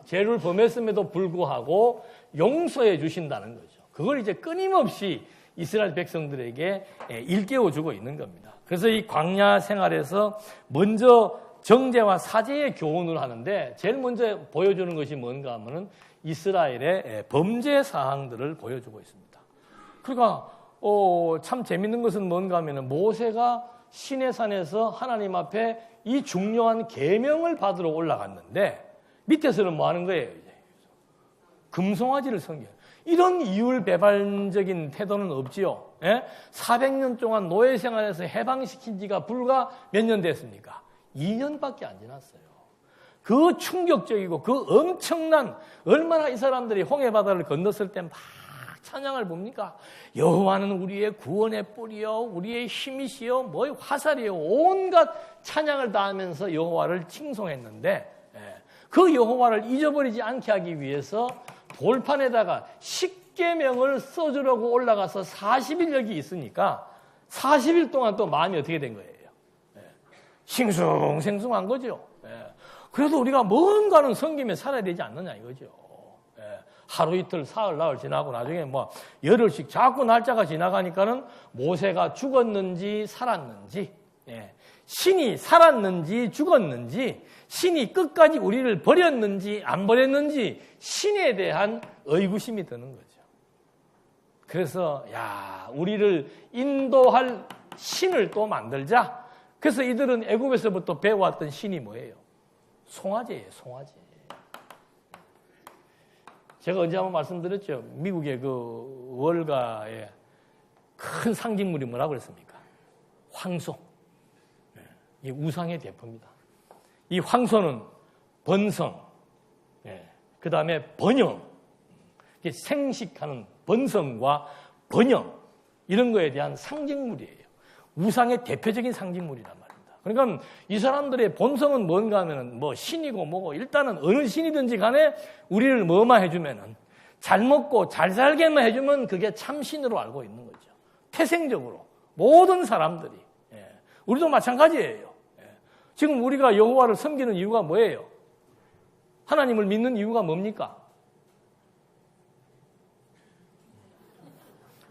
죄를 범했음에도 불구하고 용서해 주신다는 거죠. 그걸 이제 끊임없이 이스라엘 백성들에게 일깨워 주고 있는 겁니다. 그래서 이 광야 생활에서 먼저 정죄와 사죄의 교훈을 하는데 제일 먼저 보여주는 것이 뭔가 하면은 이스라엘의 범죄 사항들을 보여주고 있습니다. 그러니까 참 재밌는 것은 뭔가 하면은 모세가 시내산에서 하나님 앞에 이 중요한 계명을 받으러 올라갔는데 밑에서는 뭐 하는 거예요? 이제 금송아지를 섬겨요. 이런 이율배반적인 태도는 없지요. 400년 동안 노예 생활에서 해방시킨 지가 불과 몇 년 됐습니까? 2년밖에 안 지났어요. 그 충격적이고 그 엄청난 얼마나 이 사람들이 홍해바다를 건넜을 때 막 찬양을 봅니까? 여호와는 우리의 구원의 뿌리요 우리의 힘이시요 뭐 화살이요 온갖 찬양을 다 하면서 여호와를 칭송했는데 그 여호와를 잊어버리지 않게 하기 위해서 돌판에다가 십계명을 써주려고 올라가서 40일 여기 있으니까 40일 동안 또 마음이 어떻게 된 거예요? 싱숭생숭한 거죠. 그래도 우리가 뭔가는 섬기며 살아야 되지 않느냐 이거죠. 하루 이틀 사흘 나흘 지나고 나중에 뭐 열흘씩 자꾸 날짜가 지나가니까는 모세가 죽었는지 살았는지 신이 살았는지 죽었는지 신이 끝까지 우리를 버렸는지 안 버렸는지 신에 대한 의구심이 드는 거죠. 그래서 우리를 인도할 신을 또 만들자. 그래서 이들은 애굽에서부터 배워왔던 신이 뭐예요? 송아지예요. 송아지. 제가 언제 한번 말씀드렸죠. 미국의 그 월가의 큰 상징물이 뭐라고 그랬습니까? 황소. 이 우상의 대표입니다. 이 황소는 번성, 그 다음에 번영, 생식하는 번성과 번영 이런 거에 대한 상징물이에요. 우상의 대표적인 상징물이란 말입니다. 그러니까 이 사람들의 본성은 뭔가 하면은 뭐 신이고 뭐고 일단은 어느 신이든지 간에 우리를 뭐만 해주면은 잘 먹고 잘 살게만 해주면 그게 참 신으로 알고 있는 거죠. 태생적으로 모든 사람들이. 우리도 마찬가지예요. 지금 우리가 여호와를 섬기는 이유가 뭐예요? 하나님을 믿는 이유가 뭡니까?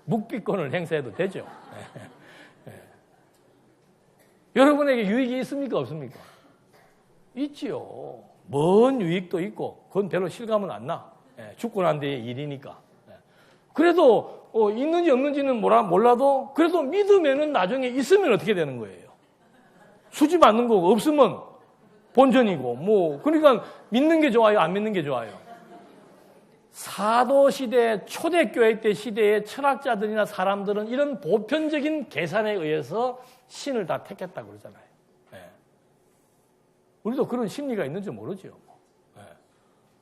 묵비권을 행사해도 되죠. 여러분에게 유익이 있습니까? 없습니까? 있지요. 먼 유익도 있고 그건 별로 실감은 안 나. 죽고 난 뒤의 일이니까. 그래도 있는지 없는지는 몰라도 그래도 믿으면은 나중에 있으면 어떻게 되는 거예요? 수지 맞는 거고 없으면 본전이고 뭐 그러니까 믿는 게 좋아요? 안 믿는 게 좋아요? 사도시대 초대교회 때 시대의 철학자들이나 사람들은 이런 보편적인 계산에 의해서 신을 다 택했다고 그러잖아요. 우리도 그런 심리가 있는지 모르죠.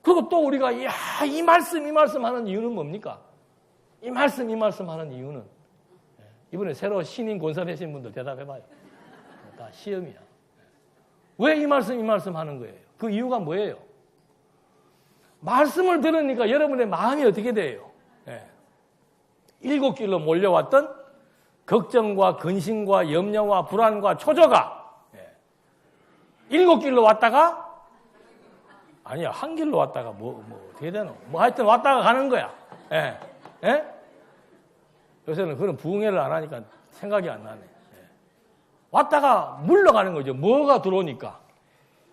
그리고 또 우리가 이 말씀 하는 이유는 뭡니까? 이 말씀 하는 이유는 이번에 새로 신인 권사 되신 분들 대답해봐요. 다 시험이야. 왜 이 말씀 하는 거예요? 그 이유가 뭐예요? 말씀을 들으니까 여러분의 마음이 어떻게 돼요? 일곱 길로 몰려왔던 걱정과 근심과 염려와 불안과 초조가 일곱 길로 왔다가 아니야 한 길로 왔다가 뭐 어떻게 되노? 뭐 하여튼 왔다가 가는 거야. 요새는 그런 부흥회를 안 하니까 생각이 안 나네. 왔다가 물러가는 거죠. 뭐가 들어오니까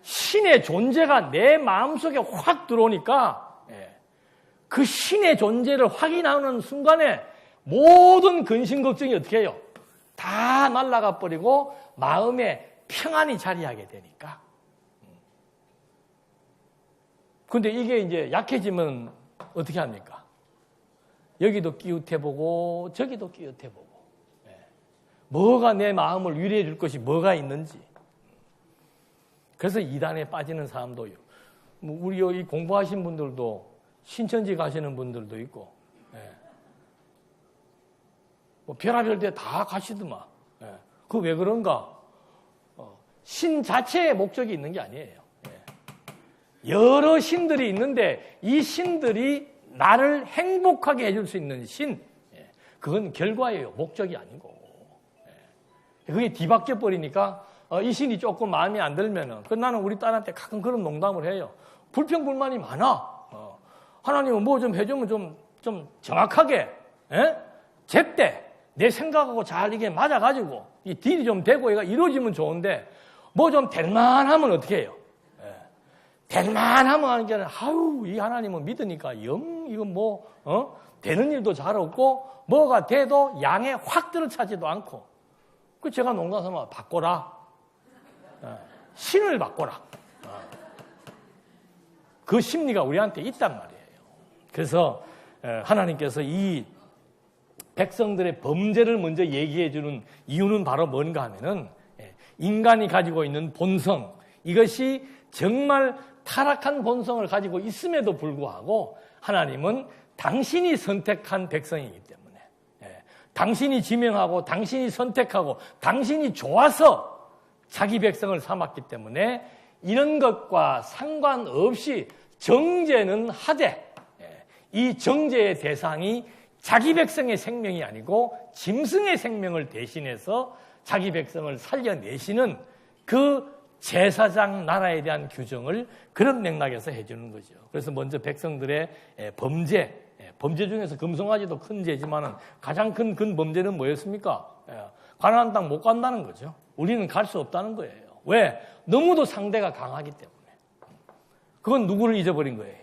신의 존재가 내 마음속에 확 들어오니까 그 신의 존재를 확인하는 순간에 모든 근심 걱정이 어떻게 해요? 다 날아가 버리고 마음에 평안이 자리하게 되니까. 근데 이게 이제 약해지면 어떻게 합니까? 여기도 끼웃해보고 저기도 끼웃해보고 뭐가 내 마음을 위로해 줄 것이 뭐가 있는지. 그래서 이단에 빠지는 사람도요. 우리 여기 공부하신 분들도 신천지 가시는 분들도 있고 뭐 별하별 데 다 가시더만. 그 왜 그런가? 신 자체의 목적이 있는 게 아니에요. 여러 신들이 있는데 이 신들이 나를 행복하게 해줄 수 있는 신, 그건 결과예요. 목적이 아니고. 그게 뒤바뀌어 버리니까 이 신이 조금 마음에 안 들면은, 나는 우리 딸한테 가끔 그런 농담을 해요. 불평불만이 많아. 하나님은 뭐 좀 해주면 좀 정확하게, 제때 내 생각하고 잘 이게 맞아가지고 이 딜이 좀 되고 얘가 이루어지면 좋은데 뭐 좀 될만하면 어떻게 해요? 될만하면 하는 게 아니라 아유 이 하나님은 믿으니까 이건 뭐 되는 일도 잘 없고 뭐가 돼도 양에 확 들어차지도 않고 그 제가 농담삼아 바꿔라. 신을 바꿔라. 그 심리가 우리한테 있단 말이에요. 그래서 하나님께서 이 백성들의 범죄를 먼저 얘기해 주는 이유는 바로 뭔가 하면은 인간이 가지고 있는 본성, 이것이 정말 타락한 본성을 가지고 있음에도 불구하고 하나님은 당신이 선택한 백성이기 때문에 당신이 지명하고 당신이 선택하고 당신이 좋아서 자기 백성을 삼았기 때문에 이런 것과 상관없이 정죄는 하되 이 정죄의 대상이 자기 백성의 생명이 아니고 짐승의 생명을 대신해서 자기 백성을 살려내시는 그 제사장 나라에 대한 규정을 그런 맥락에서 해주는 거죠. 그래서 먼저 백성들의 범죄 중에서 금송아지도 큰 죄지만은 가장 큰 범죄는 뭐였습니까? 가나안 땅 못 간다는 거죠. 우리는 갈 수 없다는 거예요. 왜? 너무도 상대가 강하기 때문에. 그건 누구를 잊어버린 거예요?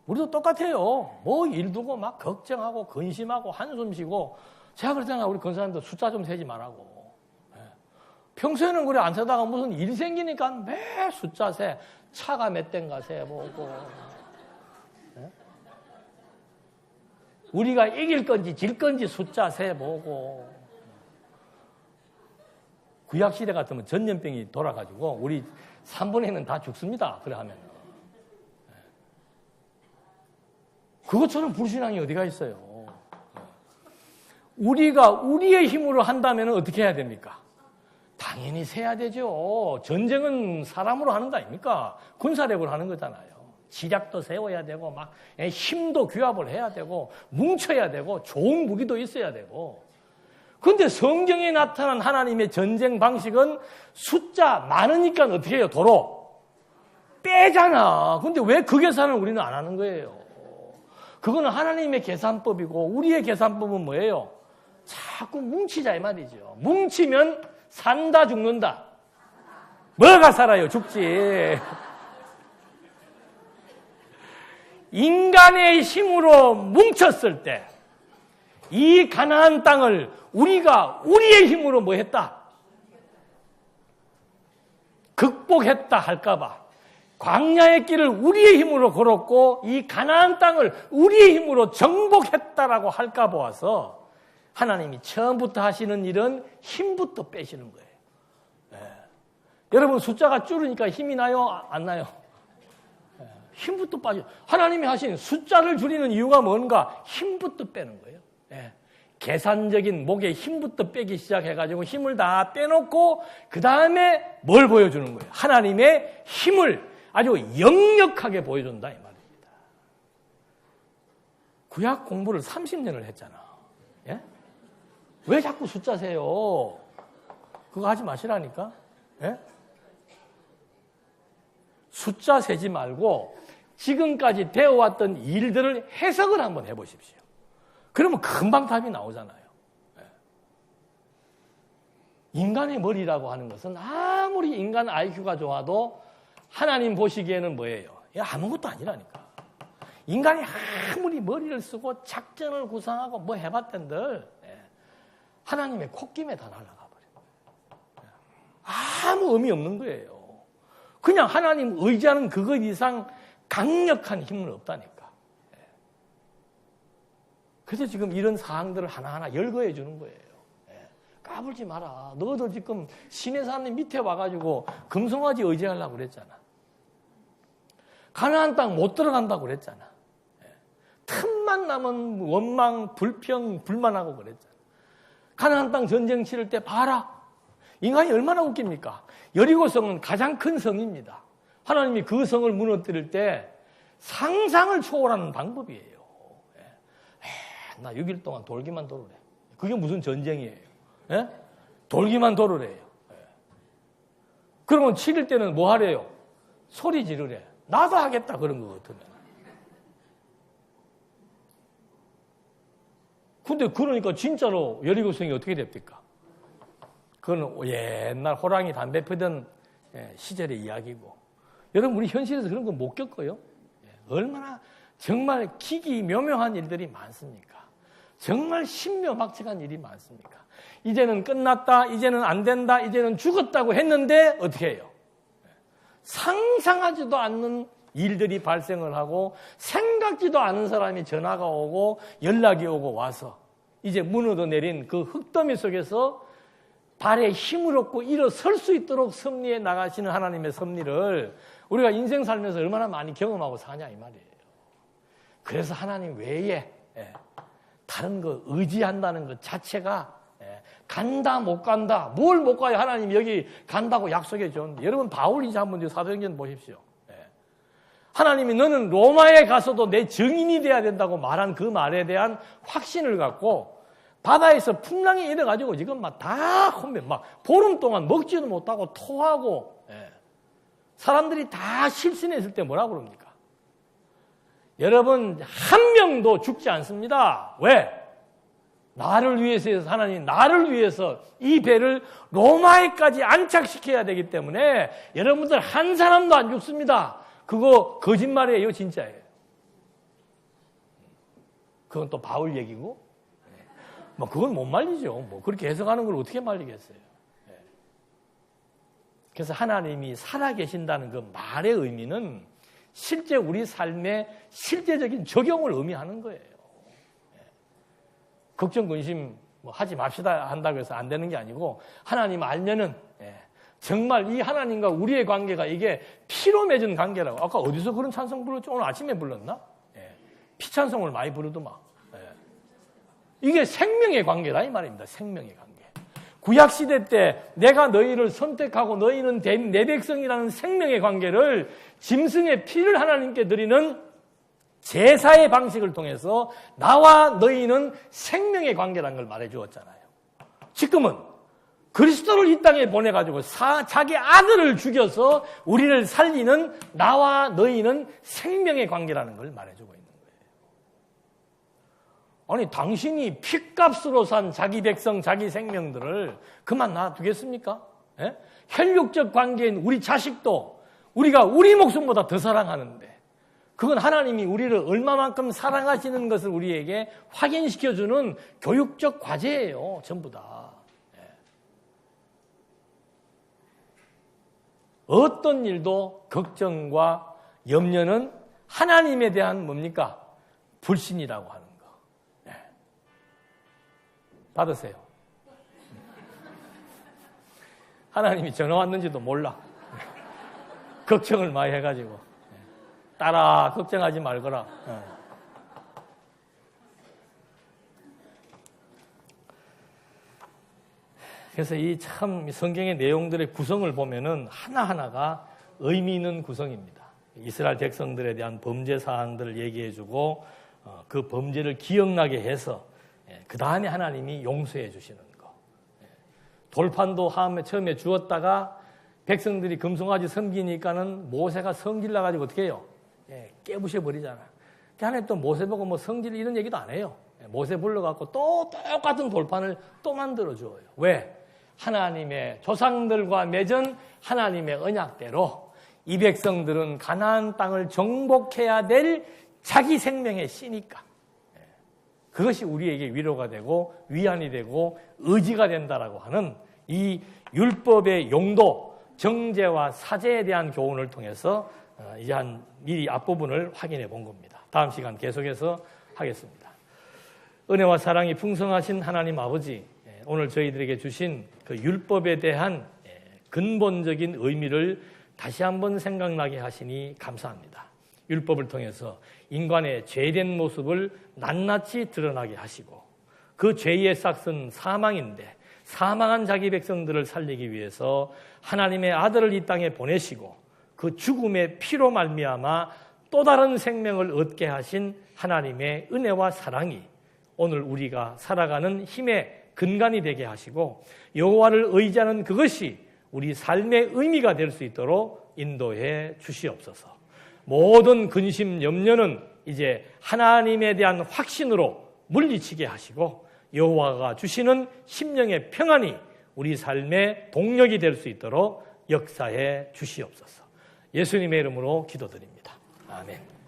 우리도 똑같아요. 뭐 일 두고 막 걱정하고 근심하고 한숨 쉬고 제가 그랬잖아요. 우리 권사님도 숫자 좀 세지 말라고. 평소에는 그래 안 세다가 무슨 일 생기니까 매 숫자 세. 차가 몇 대인가 세보고. 우리가 이길 건지 질 건지 숫자 세보고. 구약시대 같으면 전염병이 돌아가지고 우리 3분의 1은 다 죽습니다. 그래 하면. 그것처럼 불신앙이 어디가 있어요. 우리가 우리의 힘으로 한다면 어떻게 해야 됩니까? 당연히 세야 되죠. 전쟁은 사람으로 하는 거 아닙니까? 군사력으로 하는 거잖아요. 지략도 세워야 되고 막 힘도 규합을 해야 되고 뭉쳐야 되고 좋은 무기도 있어야 되고. 그런데 성경에 나타난 하나님의 전쟁 방식은 숫자 많으니까 어떻게 해요? 도로 빼잖아. 그런데 왜 그 계산을 우리는 안 하는 거예요? 그거는 하나님의 계산법이고 우리의 계산법은 뭐예요? 자꾸 뭉치자 이 말이죠. 뭉치면 산다 죽는다. 뭐가 살아요? 죽지. 인간의 힘으로 뭉쳤을 때 이 가나안 땅을 우리가 우리의 힘으로 뭐 했다? 극복했다 할까봐 광야의 길을 우리의 힘으로 걸었고 이 가나안 땅을 우리의 힘으로 정복했다라고 할까 보아서 하나님이 처음부터 하시는 일은 힘부터 빼시는 거예요. 여러분 숫자가 줄으니까 힘이 나요? 안 나요? 힘부터 빠져. 하나님이 하신 숫자를 줄이는 이유가 뭔가? 힘부터 빼는 거예요. 계산적인 목에 힘부터 빼기 시작해가지고 힘을 다 빼놓고 그 다음에 뭘 보여주는 거예요? 하나님의 힘을 아주 역력하게 보여준다 이 말입니다. 구약 공부를 30년을 했잖아. 예? 왜 자꾸 숫자 세요? 그거 하지 마시라니까. 예? 숫자 세지 말고 지금까지 되어왔던 일들을 해석을 한번 해보십시오. 그러면 금방 답이 나오잖아요. 인간의 머리라고 하는 것은 아무리 인간 IQ가 좋아도 하나님 보시기에는 뭐예요? 아무것도 아니라니까. 인간이 아무리 머리를 쓰고 작전을 구상하고 뭐 해봤던들 하나님의 콧김에 다 날아가 버려요. 아무 의미 없는 거예요. 그냥 하나님 의지하는 그것 이상 강력한 힘은 없다니까. 그래서 지금 이런 사항들을 하나하나 열거해 주는 거예요. 까불지 마라. 너도 지금 신의 사람 밑에 와가지고 금송아지 의지하려고 그랬잖아. 가나안 땅 못 들어간다고 그랬잖아. 틈만 나면 원망, 불평, 불만하고 그랬잖아. 가나안 땅 전쟁 치를 때 봐라. 인간이 얼마나 웃깁니까? 여리고성은 가장 큰 성입니다. 하나님이 그 성을 무너뜨릴 때 상상을 초월하는 방법이에요. 나 6일 동안 돌기만 돌으래. 그게 무슨 전쟁이에요? 돌기만 돌으래요. 그러면 치를 때는 뭐 하래요? 소리 지르래. 나도 하겠다 그런 거 같으면. 근데 그러니까 진짜로 17성이 어떻게 됩니까? 그건 옛날 호랑이 담배 피던 시절의 이야기고. 여러분 우리 현실에서 그런 거 못 겪어요? 얼마나 정말 기기묘묘한 일들이 많습니까? 정말 신묘막측한 일이 많습니까? 이제는 끝났다, 이제는 안 된다, 이제는 죽었다고 했는데 어떻게 해요? 상상하지도 않는 일들이 발생을 하고 생각지도 않은 사람이 전화가 오고 연락이 오고 와서 이제 무너져 내린 그 흙더미 속에서 발에 힘을 얻고 일어설 수 있도록 섭리해 나가시는 하나님의 섭리를 우리가 인생 살면서 얼마나 많이 경험하고 사냐 이 말이에요. 그래서 하나님 외에 다른 거 의지한다는 것 자체가 간다 못 간다 뭘 못 가요. 하나님 여기 간다고 약속해 줬는데 여러분 바울 이제 한번 사도행전 보십시오. 하나님이 너는 로마에 가서도 내 증인이 돼야 된다고 말한 그 말에 대한 확신을 갖고 바다에서 풍랑이 일어가지고 지금 막 다 혼매 막 보름 동안 먹지도 못하고 토하고 사람들이 다 실신했을 때 뭐라고 그럽니까? 여러분 한 명도 죽지 않습니다. 왜? 나를 위해서 하나님 나를 위해서 이 배를 로마에까지 안착시켜야 되기 때문에 여러분들 한 사람도 안 죽습니다. 그거 거짓말이에요, 진짜예요. 그건 또 바울 얘기고, 뭐 그건 못 말리죠. 뭐 그렇게 해석하는 걸 어떻게 말리겠어요? 그래서 하나님이 살아계신다는 그 말의 의미는 실제 우리 삶의 실제적인 적용을 의미하는 거예요. 걱정, 근심 뭐 하지 맙시다 한다고 해서 안 되는 게 아니고 하나님 알면은 정말 이 하나님과 우리의 관계가 이게 피로 맺은 관계라고. 아까 어디서 그런 찬송 불렀죠? 오늘 아침에 불렀나? 피찬송을 많이 부르더만. 이게 생명의 관계라 이 말입니다. 생명의 관계. 구약시대 때 내가 너희를 선택하고 너희는 내 백성이라는 생명의 관계를 짐승의 피를 하나님께 드리는 제사의 방식을 통해서 나와 너희는 생명의 관계라는 걸 말해 주었잖아요. 지금은 그리스도를 이 땅에 보내가지고 자기 아들을 죽여서 우리를 살리는 나와 너희는 생명의 관계라는 걸 말해주고 있는 거예요. 아니 당신이 핏값으로 산 자기 백성, 자기 생명들을 그만 놔두겠습니까? 혈육적 관계인 우리 자식도 우리가 우리 목숨보다 더 사랑하는데 그건 하나님이 우리를 얼마만큼 사랑하시는 것을 우리에게 확인시켜주는 교육적 과제예요. 전부 다. 어떤 일도 걱정과 염려는 하나님에 대한 뭡니까? 불신이라고 하는 거. 받으세요. 하나님이 전화 왔는지도 몰라. 걱정을 많이 해가지고. 딸아, 걱정하지 말거라. 그래서 이 참 성경의 내용들의 구성을 보면은 하나하나가 의미 있는 구성입니다. 이스라엘 백성들에 대한 범죄 사항들을 얘기해주고 그 범죄를 기억나게 해서 그 다음에 하나님이 용서해 주시는 거. 돌판도 처음에 주었다가 백성들이 금송아지 섬기니까는 모세가 성질 나가지고 어떻게 해요? 깨부셔 버리잖아. 하나님 또 모세 보고 뭐 성질 이런 얘기도 안 해요. 모세 불러갖고 또 똑같은 돌판을 또 만들어 줘요. 왜? 하나님의 조상들과 맺은 하나님의 언약대로 이 백성들은 가나안 땅을 정복해야 될 자기 생명의 씨니까 그것이 우리에게 위로가 되고 위안이 되고 의지가 된다라고 하는 이 율법의 용도, 정죄와 사죄에 대한 교훈을 통해서 이제 미리 앞부분을 확인해 본 겁니다. 다음 시간 계속해서 하겠습니다. 은혜와 사랑이 풍성하신 하나님 아버지, 오늘 저희들에게 주신 그 율법에 대한 근본적인 의미를 다시 한번 생각나게 하시니 감사합니다. 율법을 통해서 인간의 죄된 모습을 낱낱이 드러나게 하시고 그 죄의 싹은 사망인데 사망한 자기 백성들을 살리기 위해서 하나님의 아들을 이 땅에 보내시고 그 죽음의 피로 말미암아 또 다른 생명을 얻게 하신 하나님의 은혜와 사랑이 오늘 우리가 살아가는 힘의 근간이 되게 하시고 여호와를 의지하는 그것이 우리 삶의 의미가 될 수 있도록 인도해 주시옵소서. 모든 근심, 염려는 이제 하나님에 대한 확신으로 물리치게 하시고 여호와가 주시는 심령의 평안이 우리 삶의 동력이 될 수 있도록 역사해 주시옵소서. 예수님의 이름으로 기도드립니다. 아멘.